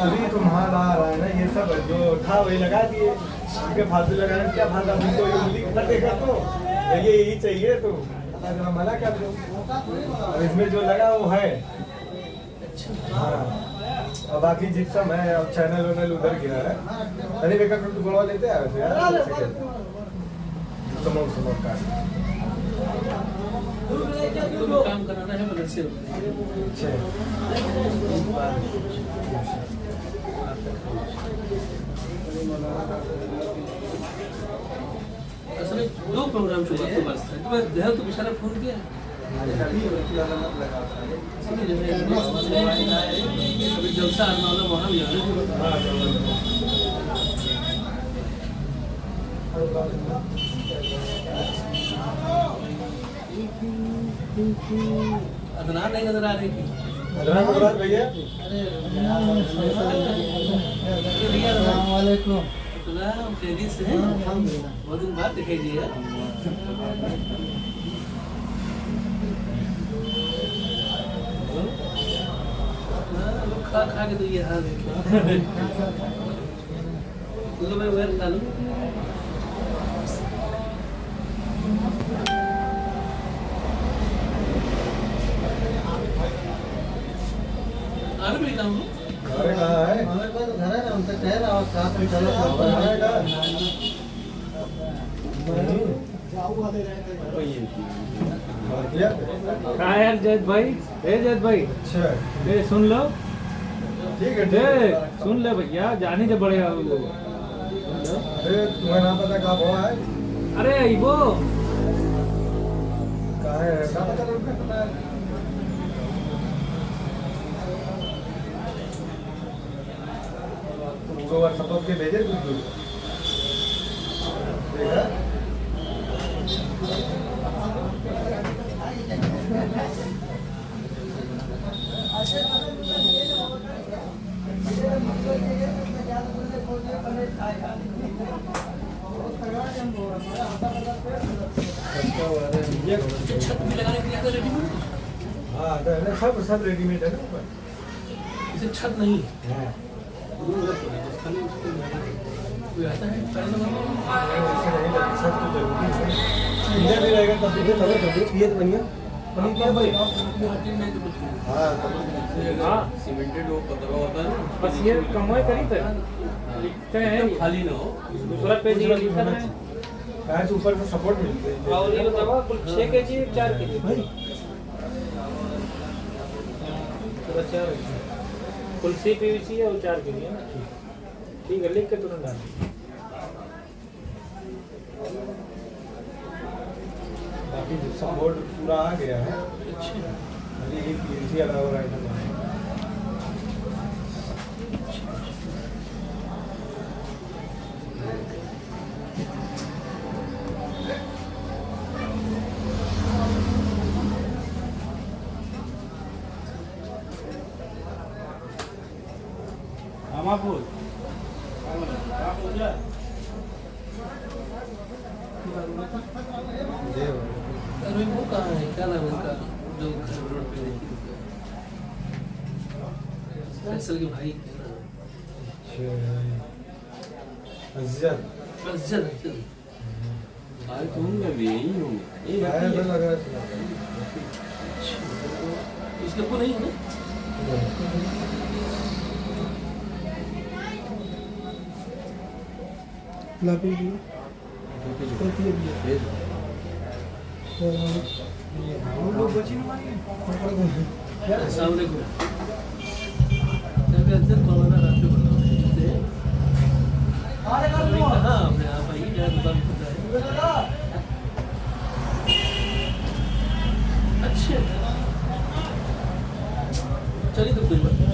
अभी तो माल आ रहा है ना, ये सब जो था वही लगा दिए, इनके फालतू लगाने क्या फायदा? तो ये उंगली कटेगा तो ये यही चाहिए तो मना कर दो। इसमें जो लगा वो है। हाँ, और बाकी जिप्सम है और चैनल वैनल उधर गिरा है। अरे बेकार तो गुणवा लेते हैं यार, समोक का काम कराना है मदद से। असल में 2 प्रोग्राम शुरू हुआ बस था। तो देह तो बेचारा फोन किया अभी जलसा आना वहाँ भी अदनान नहीं नजर आ रही थी। भैया तेजी से बहुत दिन बाद दिखाई दिया। खा खा के तो ये हाल है। तो मैं वेर खा लूँ। आने भी काम हो। अरे कहाँ है? हमारे पास तो घर है ना, उनसे कह रहा हूँ साथ में चलो। कहाँ यार जैद भाई? जैद भाई अच्छा सुन लो, ठीक है सुन ले भैया, जाने के बड़े अरे तुम्हें ना पता कहाँ हुआ है? अरे वो कहाँ है ना पता नहीं। तुमको व्हाट्सएप पे भेजे कुछ देखा? छत भी लगाने के लिए रेडीमेड। हाँ सब रेडीमेड है ना। इसे छत नहीं आता है इंजन भी रहेगा तब भी ये तो बढ़िया पनीर क्या भाई? हाँ सीमेंटेड वो पतला होता है बस ये कमाई करी थे, लिखते हैं खाली ना हो। दूसरा पेज लिखा है पैच ऊपर से सपोर्ट मिलते हैं। और ये बताओ कुल 6 केजी 4 केजी भाई पूरा 4 कुल सी पीवीसी है और 4 केजी है ना। ठीक है लिख के तुरंत डाल। बाकी सपोर्ट पूरा आ गया है। अभी एक पीवीसी अलग और आइटम है। अरे वो कहाँ है क्या नाम है उनका जो रोड पे देखी फैसल के भाई अज्जल अज्जल आज तुम भी यही होंगे इसके को नहीं है ना अस्सलाम वालेकुम मैं अज्जल मौलाना राशि बोल रहा हूँ कहाँ आपने आप आइए जरा दुकान पर जाए। अच्छा चलिए तो कोई बात नहीं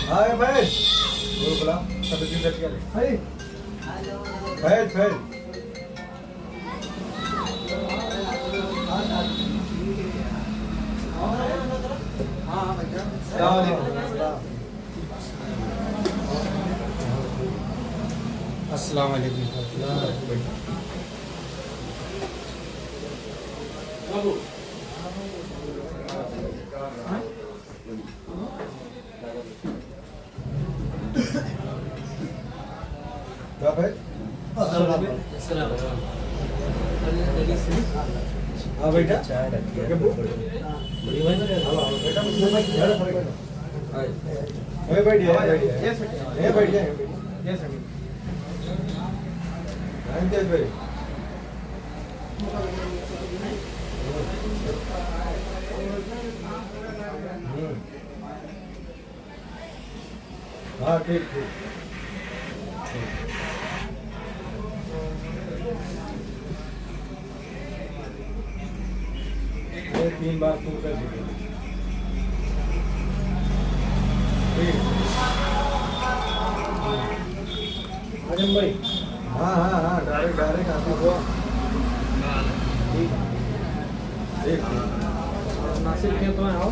हाय बैठ बोल बोला सब दिन बैठ गया हाय बैठ बैठ हां भैया अस्सलाम वालेकुम बाबू क्या भाई अस्सलाम हाँ बेटा चाय रखिए बड़ी भाई बेटा मैं बैठ गया ये बैठ गया यस भाई हाँ ठीक ठीक ये 3 बार तू कर दीजिए आजम भाई हाँ हाँ हाँ डायरेक्ट आती हुआ ठीक ठीक नासिर के तो आओ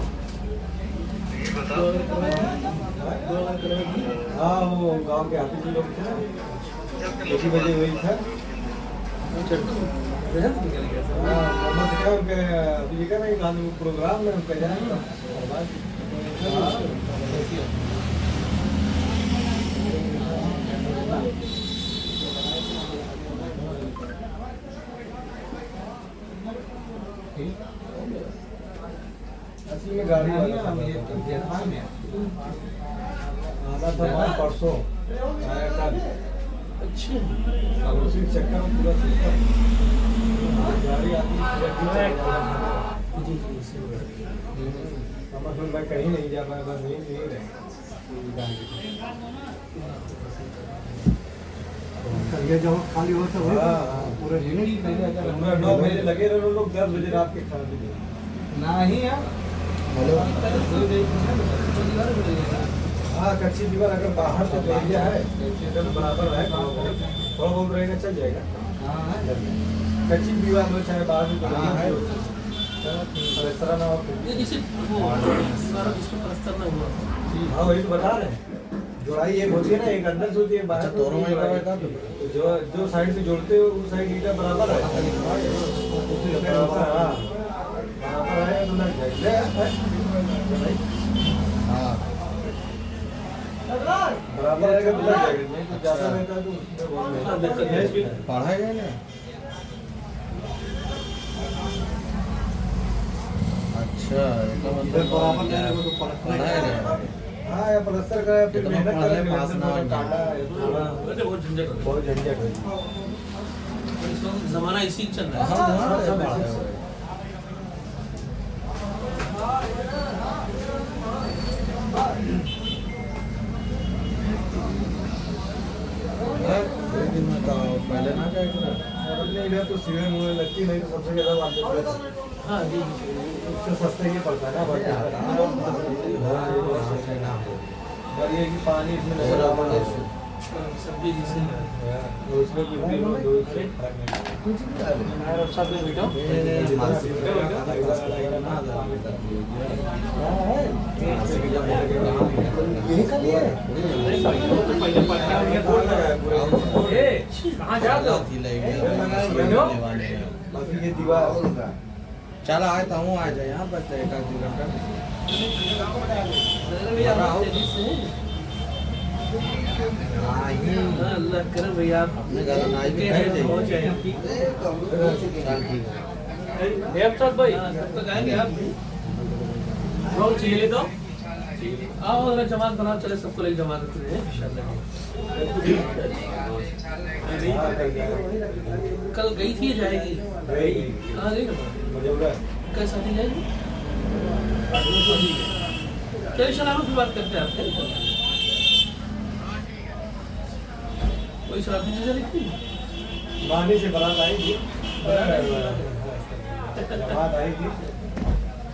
हाँ वो गांव के हाथी जी लोग थे ना 1 बजे वही था हाँ मम्मा से क्या उनके अभी का नहीं गांधी प्रोग्राम में उनका जाएगा असली में गाड़ी वाला था आना था वहाँ परसों आया कल अच्छा अब उसी चक्कर में पूरा सिस्टम गाड़ी आती जी जी समझ में मैं कहीं नहीं जा पाया बस नहीं रहे ये जब खाली होता है पूरे 9 बजे लगे रहे लोग 10 बजे रात के खाना दे नहीं है हाँ कच्ची दीवार अगर बाहर से एरिया है एकदम बराबर है थोड़ा बहुत रहेगा चल जाएगा कच्ची दीवार हो चाहे बाहर में इस तरह ना हो। ये जैसे वो दीवारों जिसमें प्लास्टर ना हुआ। हाँ वही तो बता रहे हैं। जोड़ाई एक होती है ना, एक अंदर से होती है, बाहर से होती है। जो साइड से जोड़ते हो उस साइड ईटा बराबर है। हाँ बराबर है तो लग जाएगा। बराबर रहेगा तो लग जाएगा, नहीं तो ज्यादा रहता तो उसमें बहुत महंगा। पढ़ा गया ना। अच्छा इधर बराबर नहीं तो पढ़ा गया। हाँ या प्लास्टर का है, फिर मेहनत पढ़ा है, करके पास ना हो जाए। काटा है थोड़ा बहुत झंझट होता बहुत झंझट है। है। इस वक्त जमाना इसी चल रहा है। हाँ सब ऐसे है। पहले ना क्या करा। और अपने इधर तो सीधे मुँह में लगती नहीं तो सबसे ज्यादा बात है। हाँ जी। उससे सस्ते ही पड़ता है ना और ये कि पानी इसमें नहीं डालना है। सब्जी जिसे तो उसमें कुछ भी हो दो से और सब में बेटा यही का लिए कहाँ जा रहे हो? बाकी ये दीवार चल आता हूँ, आ जाए यहाँ पर एक आध घंटा। अल्लाह करे भैया आप अपने घर में भी खाए पहुंच जाइए। जाए। देवसर भाई तब तक आएंगे आप लोग चाहिए तो आओ, अगर जमात बना चले सबको लेकर जमात करते हैं इंशाल्लाह। कल गई थी जाएगी कहाँ गई ना कल साथी जाएगी चलिए शराब की बात करते हैं आपसे कोई शराब की चीजें लिखती बांधी से बारात आई थी, बारात आई थी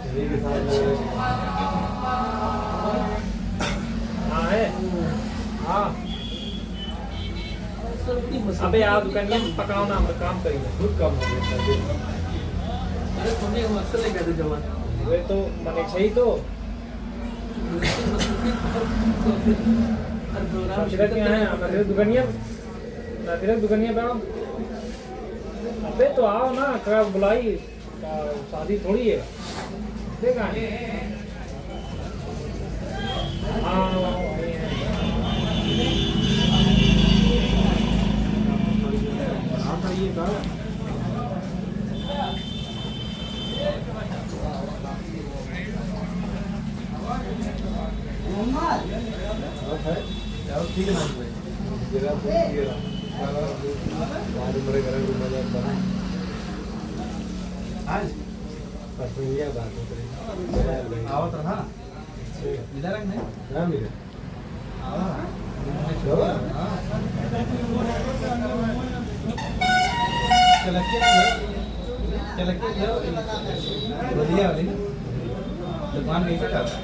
इन्हीं के साथ। हाँ है हाँ अबे यार दुकानिया पकाओ ना, हम तो काम करेंगे। खुद कम हो गया अरे तुमने हम अक्सर लेकर आते जमात वे तो मने सही तो हर प्रोग्राम शिरक में आए हमारे दुकानिया ना दुकानिया पे आओ। अबे तो आओ ना, क्या बुलाई शादी थोड़ी है। देखा हाँ ठीक है ना जरा मेरे घर में मजा बना आज परसों ये बात हो रही आवत रहा इधर नहीं ना मेरे बढ़िया वाली ना दुकान कैसा कर रहा है।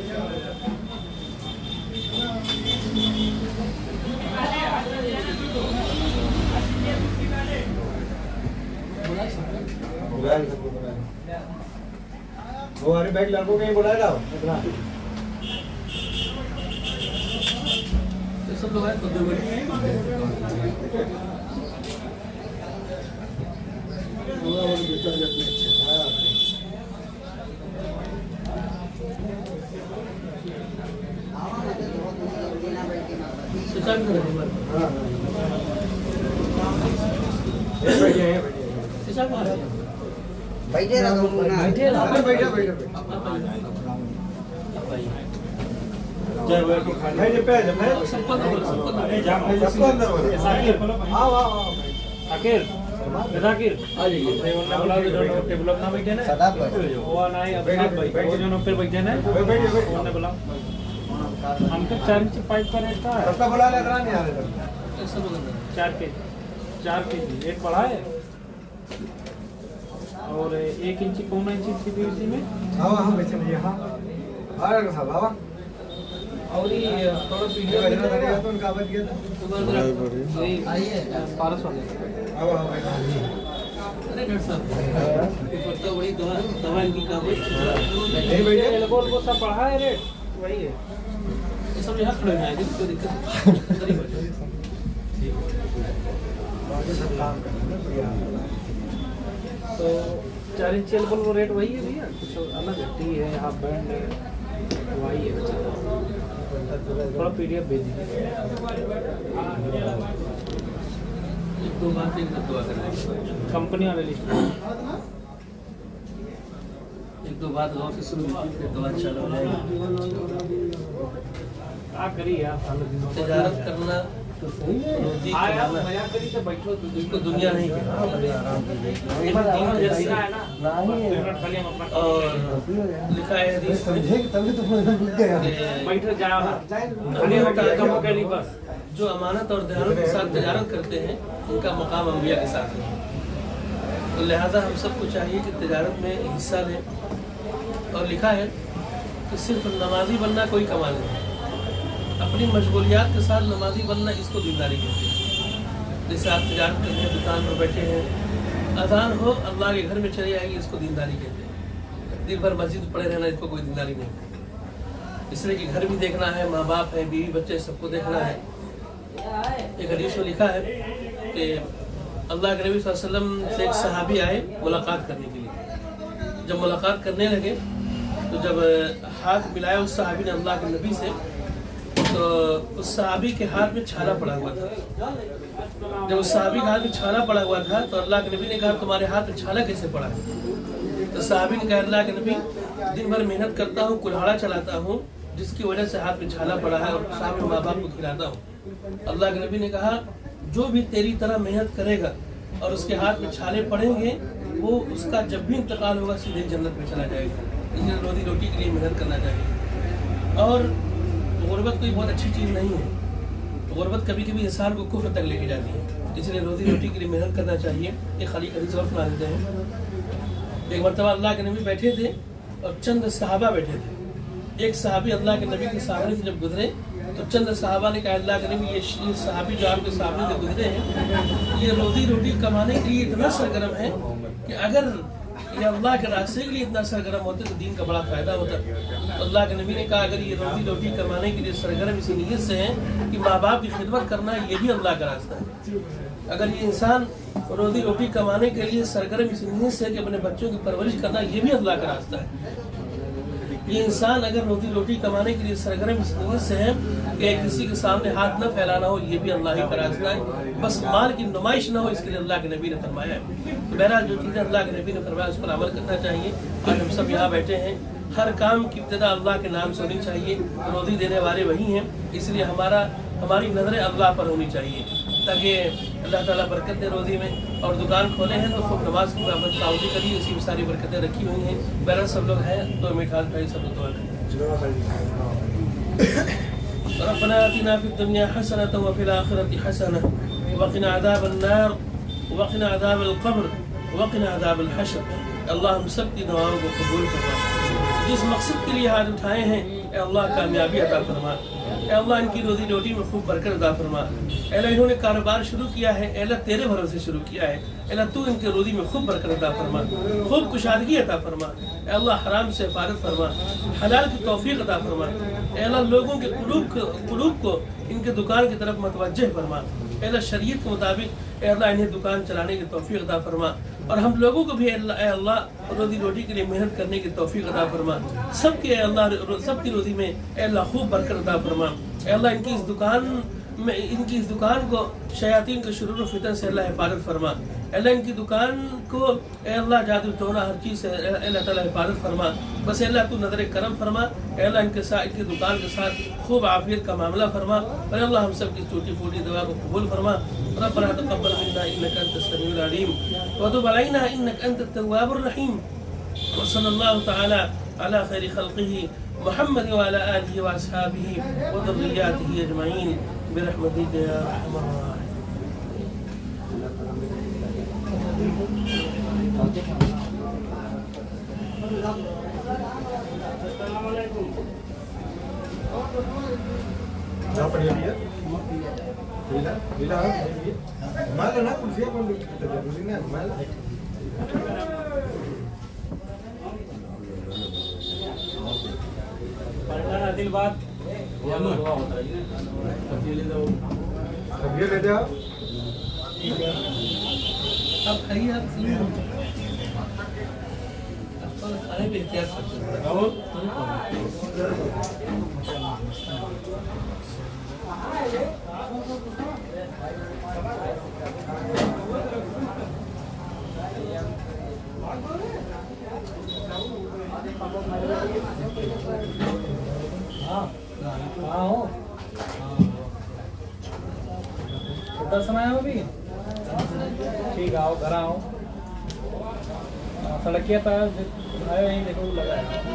वो अरे बैग लड़कों कहीं बुलाया था सब लोग आए तो दो बैठे रहो आखिर जाकिर आ जाइए उन्होंने बोला जो टेबल अपना बैठे ना वो ना ही अपना भाई वो जो पे बैठे ना उन्होंने बोला हम तो 4 इंच पाइप का रहता है सबका बुला ले नहीं आ रहे 4 के एक बड़ा है और 1 इंच पौना इंच पीवीसी में हाँ हाँ बेचन ये हाँ आ रहा साहब बाबा और ये थोड़ा वीडियो तो उनका बच गया था। आइए पारस वाले अरे डॉक्टर साहब तो बड़ी दवा इनकी का नहीं भैया एल्कोहल को सब पढ़ा है रेट वही है ये सब यहाँ खड़े हैं जिसको दिक्कत तो 4 इंच एल्कोहल वो रेट वही है भैया कुछ अलग है टी है हाफ बैंड है वही है थोड़ा पीडीएफ भेज दीजिए एक दो बार फिर दुआ कर कंपनी वाले लिस्ट एक दो बार गौर से सुन लीजिए फिर दुआ चालू हो जाएगी क्या करिए आप तजारत करना तो सही है बैठो तो इसको दुनिया नहीं और लिखा है हदीस में जो अमानत और ध्यान के साथ तजारत करते हैं उनका मकाम अंबिया के साथ है तो लिहाजा हम सबको चाहिए कि तजारत में हिस्सा लें और लिखा है कि सिर्फ नमाजी बनना कोई कमाल नहीं अपनी मशगूलियात के साथ नमाजी बनना इसको दीनदारी कहते हैं जैसे आप तजारत करते हैं दुकान पर बैठे हैं अजान हो अल्लाह के घर में चली आएगी इसको दीनदारी कहते हैं दिन भर मस्जिद पड़े रहना इसको कोई दीनदारी नहीं कहते इसलिए कि घर भी देखना है माँ बाप है बीवी बच्चे सबको देखना है एक हदीस में लिखा है कि अल्लाह के नबी सल्लल्लाहु अलैहि वसल्लम से एक सहाबी आए मुलाकात करने के लिए जब मुलाकात करने लगे तो जब हाथ मिलाया उस सहाबी ने अल्लाह के नबी से तो उस सहाबी के हाथ में छाला पड़ा हुआ था जब उस सहाबी के हाथ में छाला पड़ा हुआ था तो अल्लाह के नबी ने कहा तुम्हारे हाथ में छाला कैसे पड़ा है तो सहाबी ने कहा अल्लाह के नबी दिन भर मेहनत करता हूँ कुल्हाड़ा चलाता हूँ जिसकी वजह से हाथ में छाला पड़ा है और शाम में माँ बाप को खिलाता हूँ अल्लाह के नबी ने कहा जो भी तेरी तरह मेहनत करेगा और उसके हाथ में छाले पड़ेंगे वो उसका जब भी इंतकाल होगा सीधे जन्नत में चला जाएगा इसलिए रोजी रोटी के लिए मेहनत करना चाहिए और गुर्बत कोई बहुत अच्छी चीज़ नहीं है गुर्बत कभी कभी इंसान को कुफ्र तक लेके जाती है इसलिए रोजी रोटी के लिए मेहनत करना चाहिए एक खाली हदीस और सुना देते हैं एक मरतबा अल्लाह के नबी बैठे थे और चंद सहाबा बैठे थे एक सहाबी अल्लाह के नबी के सामने से जब गुजरे तो चंद सहाबा ने कहा अल्लाह के नबी ये सहाबी जो आपके सामने से गुजरे हैं ये रोजी रोटी कमाने के लिए इतना सरगर्म है कि अगर ये अल्लाह के रास्ते के लिए इतना सरगर्म होते तो दीन का बड़ा फायदा होता तो अल्लाह के नबी ने कहा अगर ये रोजी रोटी कमाने के लिए सरगर्म इसी नीयत से है कि माँ बाप की खिदमत करना ये भी अल्लाह का रास्ता है अगर ये इंसान रोजी रोटी कमाने के लिए सरगर्म इसी नीयत से है कि अपने बच्चों की परवरिश करना ये भी अल्लाह का रास्ता है ये इंसान अगर रोजी रोटी कमाने के लिए सरगर्म इस नीयत से है कि किसी के सामने हाथ न फैलाना हो ये भी अल्लाह ही का रास्ता है बस माल की नुमाइश ना हो इसके लिए अल्लाह के नबी ने फरमाया है तो बहरहाल जो चीज़ें अल्लाह के नबी ने फरमाया उस पर अमल करना चाहिए आज हम सब यहाँ बैठे हैं हर काम की इब्तिदा अल्लाह के नाम से होनी चाहिए रोज़ी देने वाले वही हैं इसलिए हमारी नज़रें अल्लाह पर होनी चाहिए ताकि अल्लाह ताला बरकत दे रोज़ी में और दुकान खोले हैं तो खूब नमाज की पाबंदी करिए उसी में सारी बरकतें रखी हुई हैं बहरहाल सब लोग हैं तो मिठास भाई सब दुआ करें रब्बना आतिना फिद दुनिया हसनतन व फिल आखिरति हसनह वक़िना अज़ाबन नार वक़िना अज़ाबल क़ब्र वक़िना अज़ाबल हश्र अल्लाह हम सब की दुआओं को कबूल फरमा जिस मकसद के लिए हाथ उठाए हैं ए अल्लाह कामयाबी अता फरमा ए अल्लाह इनकी रोजी रोटी में खूब बरकत अता फरमा अल्लाह इन्होंने कारोबार शुरू किया है अल्लाह तेरे भरोसे शुरू किया है अल्लाह तू इनके रोजी में खूब बरकत अता फरमा खूब कुशादगी अता फरमा अल्लाह हराम से हिफाजत फरमा हलाल की तौफीक अता फरमा अल्लाह लोगों के कुलूब को इनके दुकान की तरफ मतवज्जह फरमा अल्लाह शरीयत के मुताबिक अल्लाह इन्हें दुकान चलाने की तौफीक अता फरमा और हम लोगों को भी अल्लाह रोजी रोटी के लिए मेहनत करने की तौफीक अता फरमा सबके अल्लाह सबकी रोजी में अल्लाह खूब बरकत अता फरमा अल्लाह इनकी इस दुकान को शयातीन के शुरूर फितन से अल्लाह हिफाजत फरमा अल्लाह इनकी दुकान को अल्लाह जादू टोना हर चीज़ से अल्लाह ताला हिफाजत फरमा बस अल्लाह तू नज़र करम फरमा अल्लाह इनके साथ इनकी दुकान के साथ खूब आफियत का मामला फरमा और अल्लाह हम सब की टूटी फूटी दुआ को कबूल फरमा रब्बना तक़ब्बल मिन्ना इन्नका अंतस समीउल अलीम व तुब अलैना इन्नका अंतत तव्वाबुर रहीम व सल्लल्लाहु तआला अला खैरि खल्क़िही मुहम्मद व अला आलिहि व अस्हाबिही व ज़ुर्रिय्यतिही अजमईन बिरहमतिका या अरहमर राहिमीन। बेटा घुमा लो ना कुर्सियाँ कौन जरूरी ना घुमा लो दिल बात अब ये ले जाओ अब खाइए आप खाने पे क्या छोटा समय है अभी ठीक आओ घर आओ सड़किया पर आयो यहीं देखो लगा है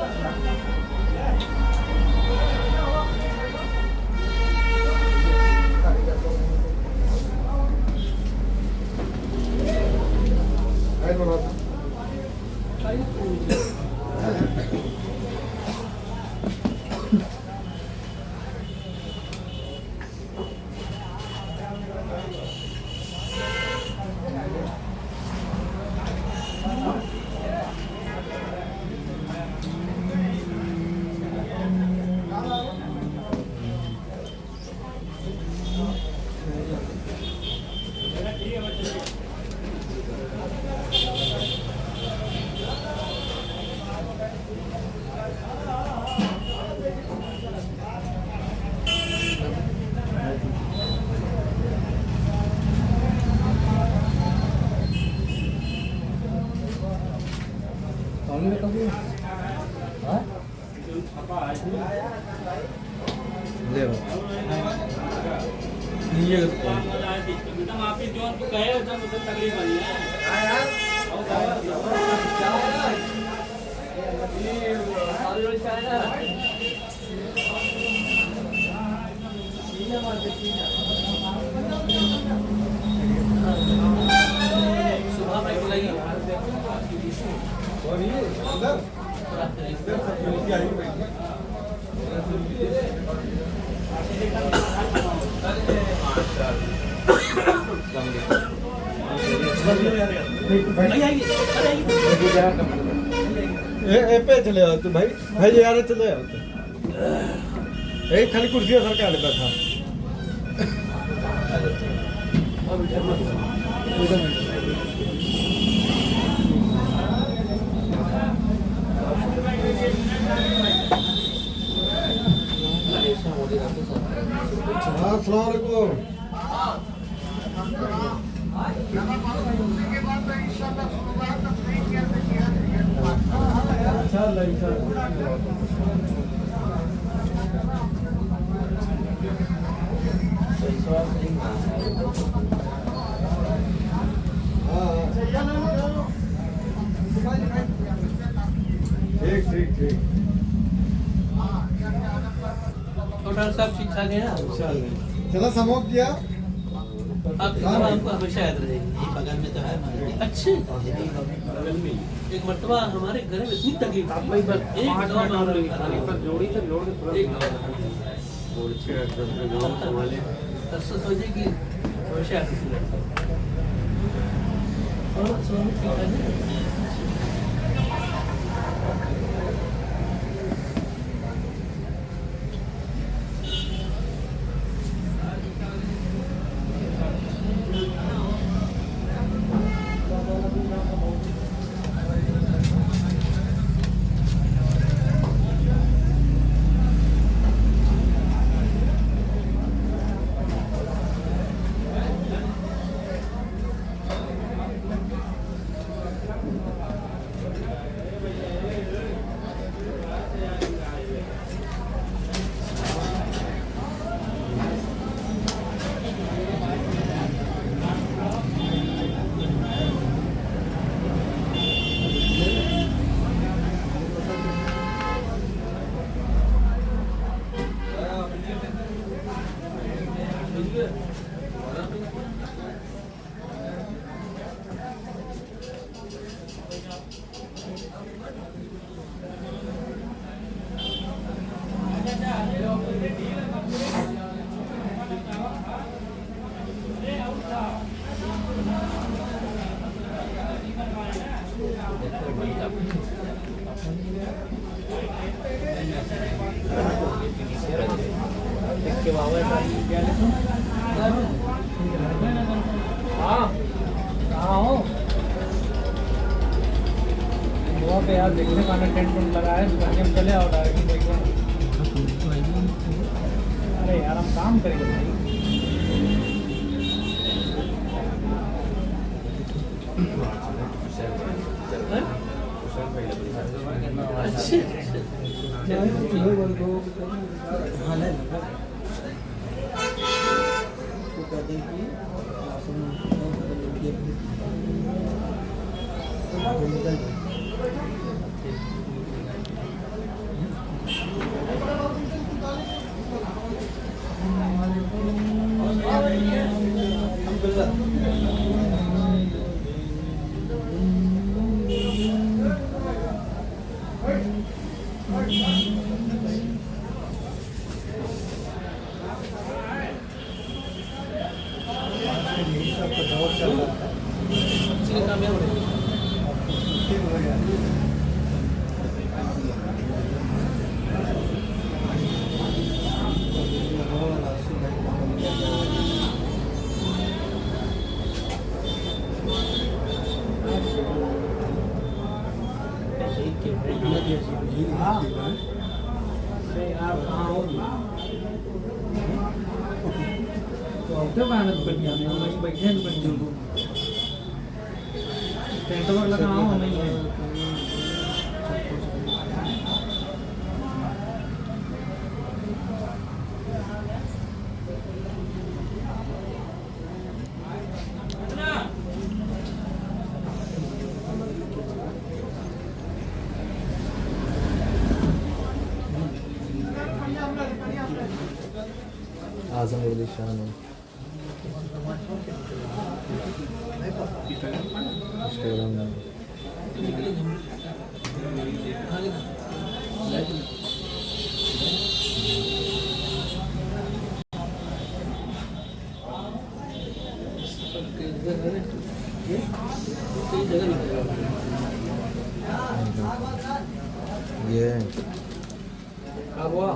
पे चले आओ तो भाई भाई यार चले आओ तो खाली कुर्सियाँ सरकार बैठा ठीक ठीक ठीक डॉक्टर साहब ठीक ठाक है ना चला समोक किया आपकी दवा हमको हमेशा याद रहेगी ये बगल में तो है अच्छी एक मर्तबा हमारे घर में इतनी तकलीफ आप भाई बस एक दवा पर जोड़ी से जोड़ के थोड़ा सोचे कि हमेशा और सोने ठीक है हाँ कहाँ हो? वहाँ पे यार देखने का टेंट वेंट लगा है, दुकान में चले आओ डायरेक्ट देखो। अरे यार हम काम करेंगे भाई। आजम अली शान ये अब हुआ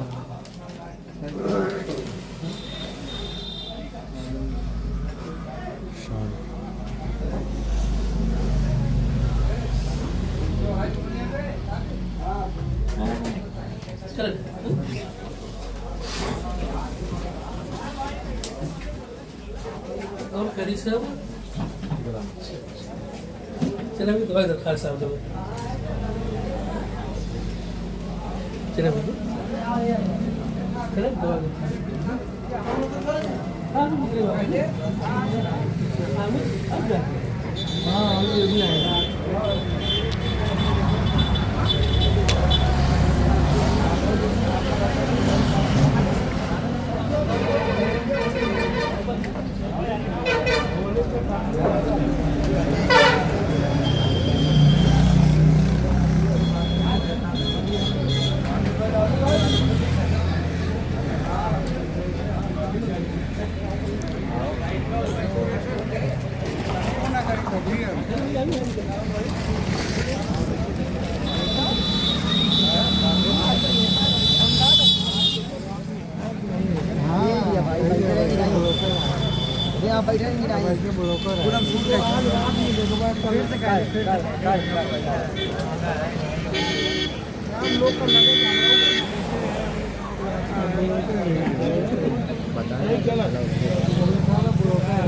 शान और करी सब चला भी दवाई दरखास्त साहब दो चला भी चला दवाई हाँ ये भी आएगा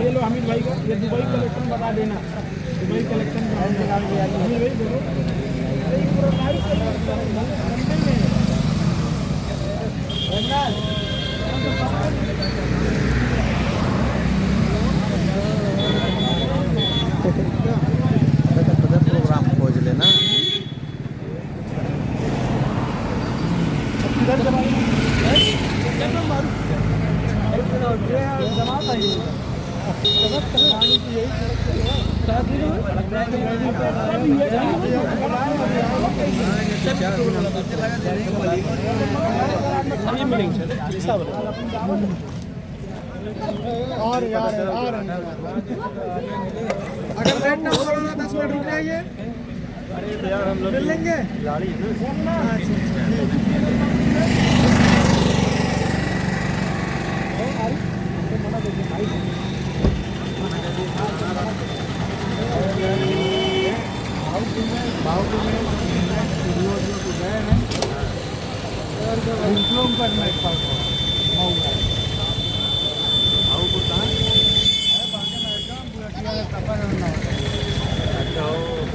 ये लो हामिद भाई का ये दुबई कलेक्शन बता देना दुबई कलेक्शन प्रोग्राम खोज लेना और यार और अगर लेट ना हो 10 मिनट रुक जाइए अरे तो यार हम लोग मिल लेंगे गाड़ी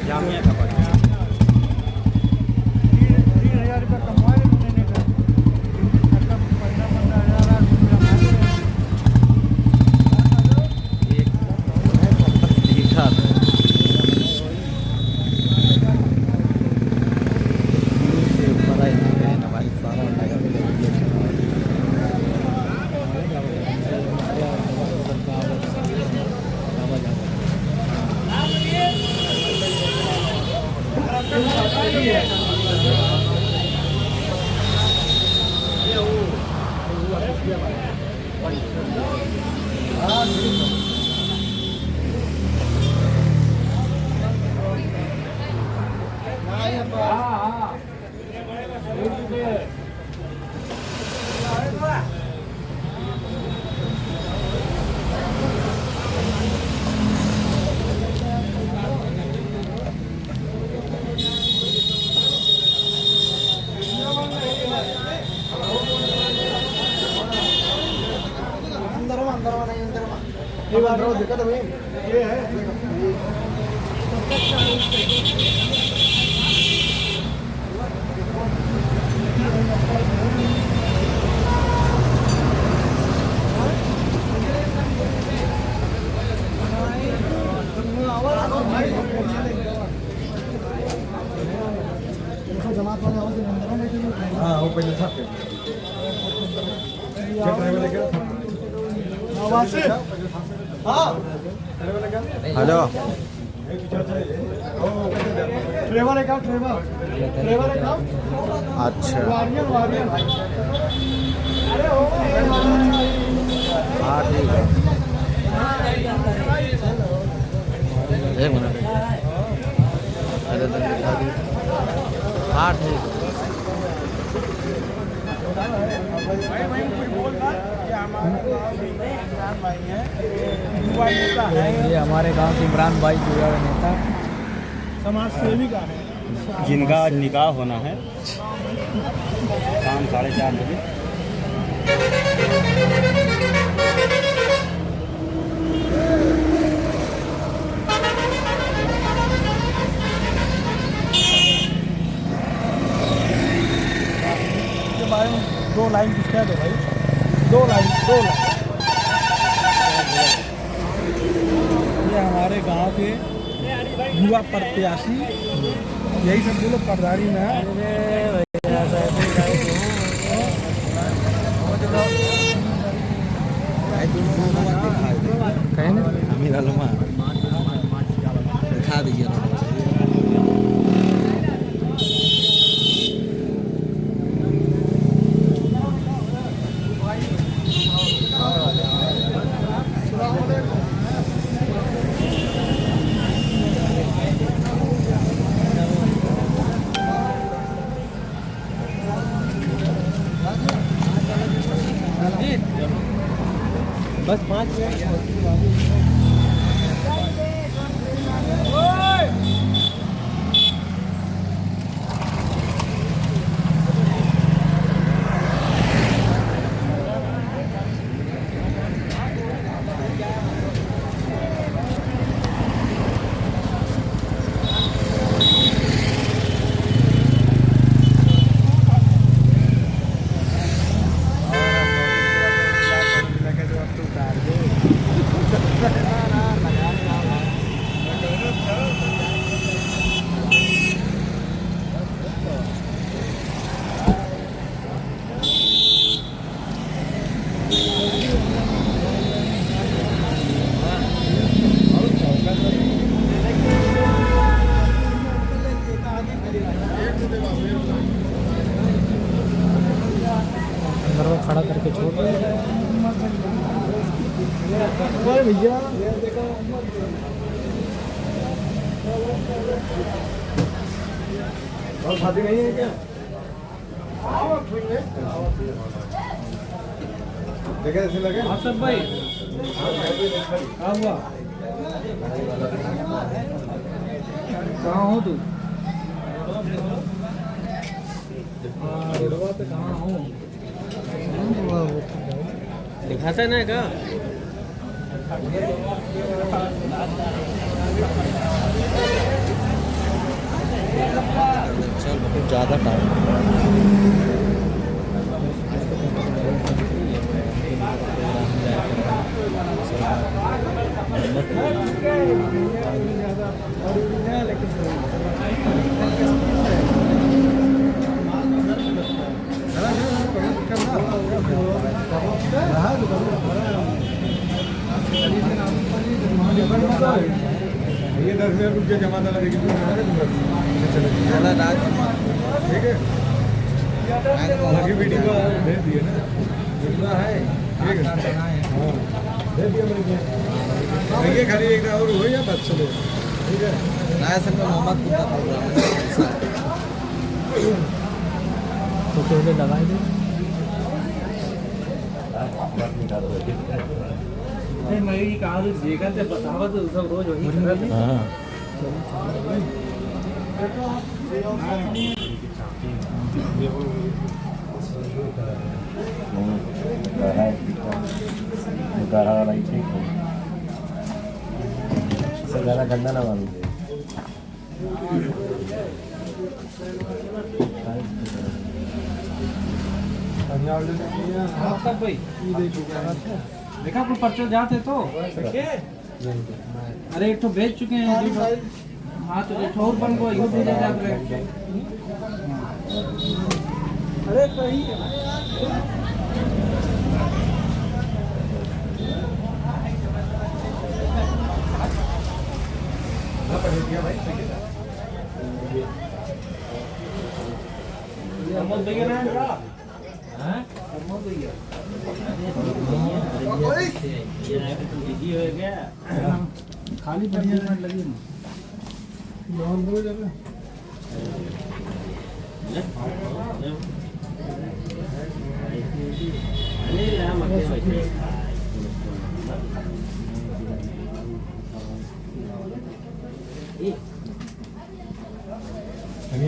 जामिया का पास दिक्कत है ये है हाँ वो पहले था हेलो ट्रेवर है क्या ट्रेवर है क्या अच्छा वारियर अरे ओ हाँ ठीक है एक मिनट अरे तो दिखा दी हाँ ठीक ये हमारे गांव के इमरान भाई जुड़ा हुआ नेता समाज सेवी का है जिनका आज निकाह होना है शाम 4:30 बजे। के बारे में 2 लाइन कुछ कह दो भाई 2 लाइन ये हमारे गांव के युवा प्रत्याशी यही सब जो लोग करदारी में है दिखा दीजिए बस 5 मिनट अंदर में खड़ा करके छोड़ भैया और शादी नहीं है क्या? देखा ऐसे लगे? हाँ सब भाई क्या हुआ? कहाँ हो तू? रोडवा पे कहाँ हो? दिखाता है ना क्या? चल बहुत ज़्यादा टाइम ये 10,000 रुपये जमा था लेकिन ठीक है बाकी वीडियो भेज दिए ना है ठीक है भेज दिया मैंने देखिए खाली एक और हो या बात चलो ठीक है नया सन में मोहम्मद कुत्ता पड़ रहा तो पहले लगाए दे नहीं मैं ये कहा तो देखा तो बतावा तो सब रोज वही कर रहे थे। ज़्यादा गंदा ना मालूम हाँ सब भाई देखा आपको पर्चल जाते तो अरे एक तो भेज चुके हैं हाँ तो एक और बन को इहो भेजा जात रहे अरे सही भैया ना खाली बढ़िया मिनट लगी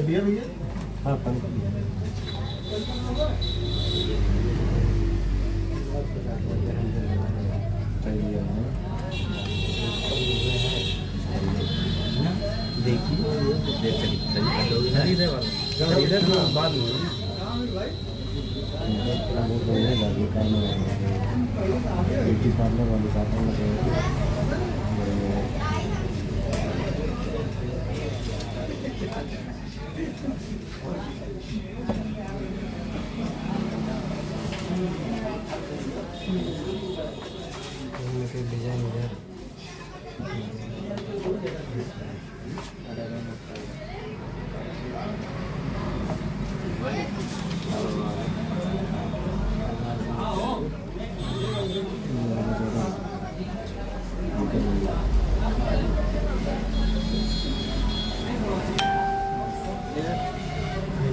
दिया भैया हाँ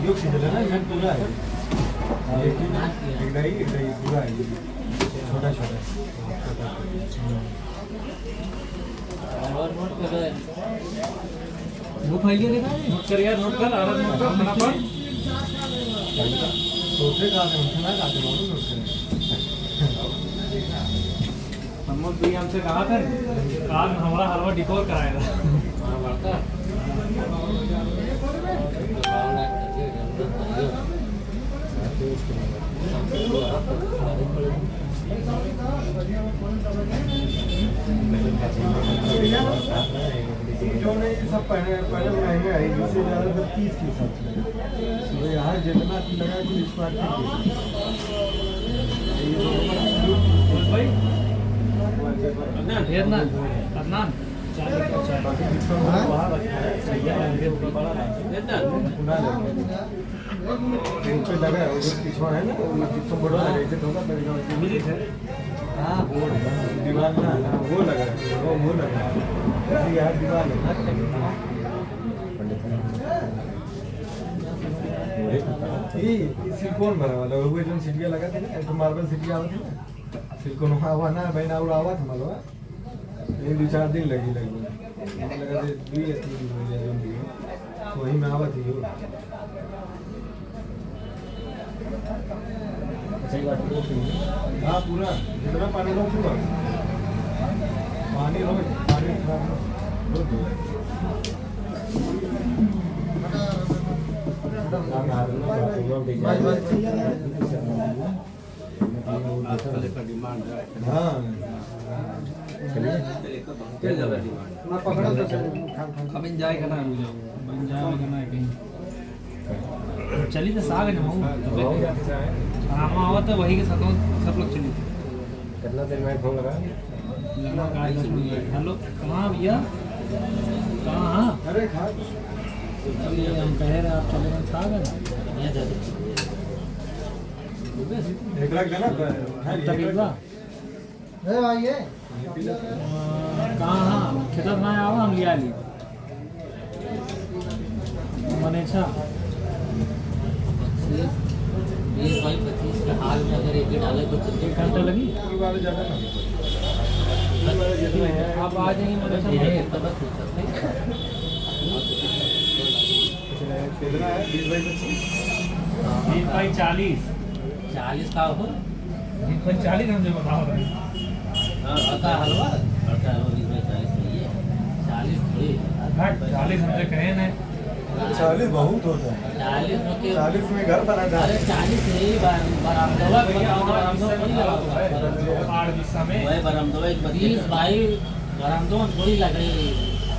योग सीधे ना ये पूरा है एक ही पूरा है छोटा छोटा वो फाइल देखा नोट कर यार नोट कर आराम नोट कर फटाफट सोचे का है उठना का है नोट करें प्रमोद भाई हमसे कहा था काल हमारा हलवा डिकोर कराएगा जो नहीं सब पहले महंगे आई जिससे ज़्यादा 30 के हिसाब से तो यार जितना लगा कि इस बार भाई अदनान ढेर ना अदनान बाकी जितना वहाँ रखा है पे लगा है जो पिछवा है ना वो जितना बड़ा है इसे होगा मेरे गाँव में मिली थे हाँ वो दीवार ना वो लगा है वो लगा है यार दीवार है ये सिलिकॉन बना वाला वो जो सीटियां लगा थे ना तो मार्बल सीटियां आवत है ना सिलिकॉन हवा ना बहना और आवत मलवा ये 2-4 दिन लगी लगा दे 2 या 3 दिन हो गया जो भी तो वही में आवत ही हो सही बात है। हां पूरा इतना पानी लो पूरा पानी खराब अब एंजॉय करना है मुझे एंजॉय करना है कहीं चली तो साग है ना हम आवत है वही के साथ सब लोग चली कितना देर में फोन लगा हेलो कहाँ भैया कहाँ अरे खा अभी हम कह रहे आप चले गए साग है ना 1 लाख देना तक एक बार अरे भाई ये कहाँ खेतत में आओ हम लिया ली मने अच्छा 20-25 के हाल में अगर एक डाले तो 1 घंटा लगी ज्यादा ना आप आ जाएंगे मने अच्छा कितना है 20 बाई 25 40 40 का हो 40 हम जो बताओ का हलवा 20-40 नहीं है 40 थोड़ी 40 हमसे कहे ना 40 बहुत होता है 40 में के 40 में घर बना था अरे 40 नहीं बरामदवा थोड़ी लगा 8 समय वही बरामदवा 20 भाई बरामदवा थोड़ी लग रही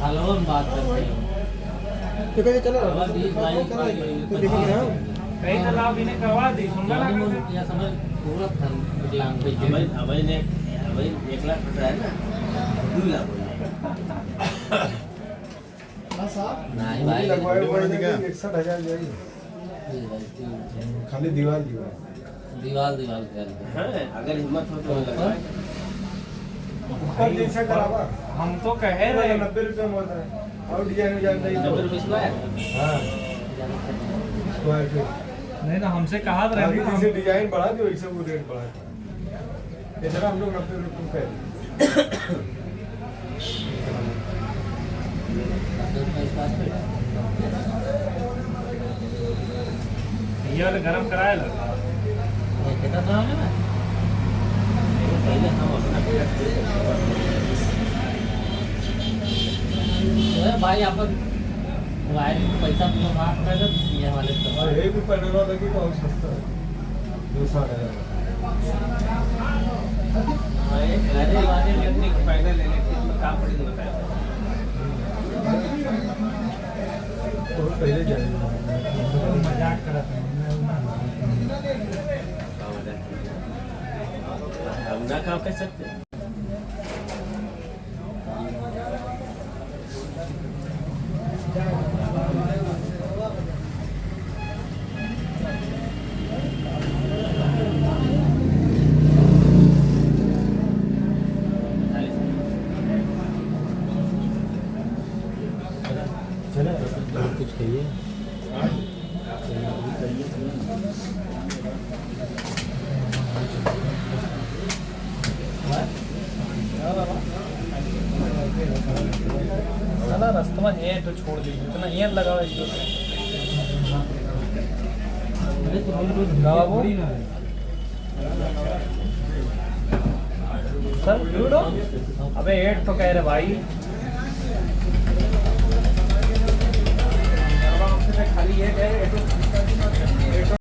हलवा में बात करते हैं तो कहीं चलो 20 भाई कहीं तालाब इन्हें करवा दी सुनगा ना या समझ पूरा विकलांग पे अभय ने 1 लाख रुपया है ना 2 लाख नहीं भाई लगवाए हुए 61,000 जाएगी खाली दीवार दीवार कर है अगर हिम्मत हो तो लगवाए ऊपर जैसा करावा हम तो कह रहे हैं 90 रुपये में होता है और डिजाइन जाता है 90 रुपये स्क्वायर हाँ स्क्वायर फीट नहीं ना हमसे कहा था अभी जैसे डिजाइन बढ़ा दियो वैसे वो रेट बढ़ा दिया इतना हम लोग 90 रुपये पे ये वाले गरम कराया लगा कितना दाम है पहले हम अपना भाई अपन वायरिंग में पैसा पूरा माफ कर दो ये वाले तो और ये भी पैनल लगी बहुत सस्ता है 2,000 अरे वाले इलेक्ट्रिक पैनल इलेक्ट्रिक में काम पड़ी तो बताया तो पहले जाएगा मजाक कर रहा हम ना काम कर सकते कुछ कहिए ना रास्ता में है तो छोड़ दीजिए इतना ये लगा हुआ है सर लूडो अबे 8 तो कह रहे भाई खाली ये कह रहे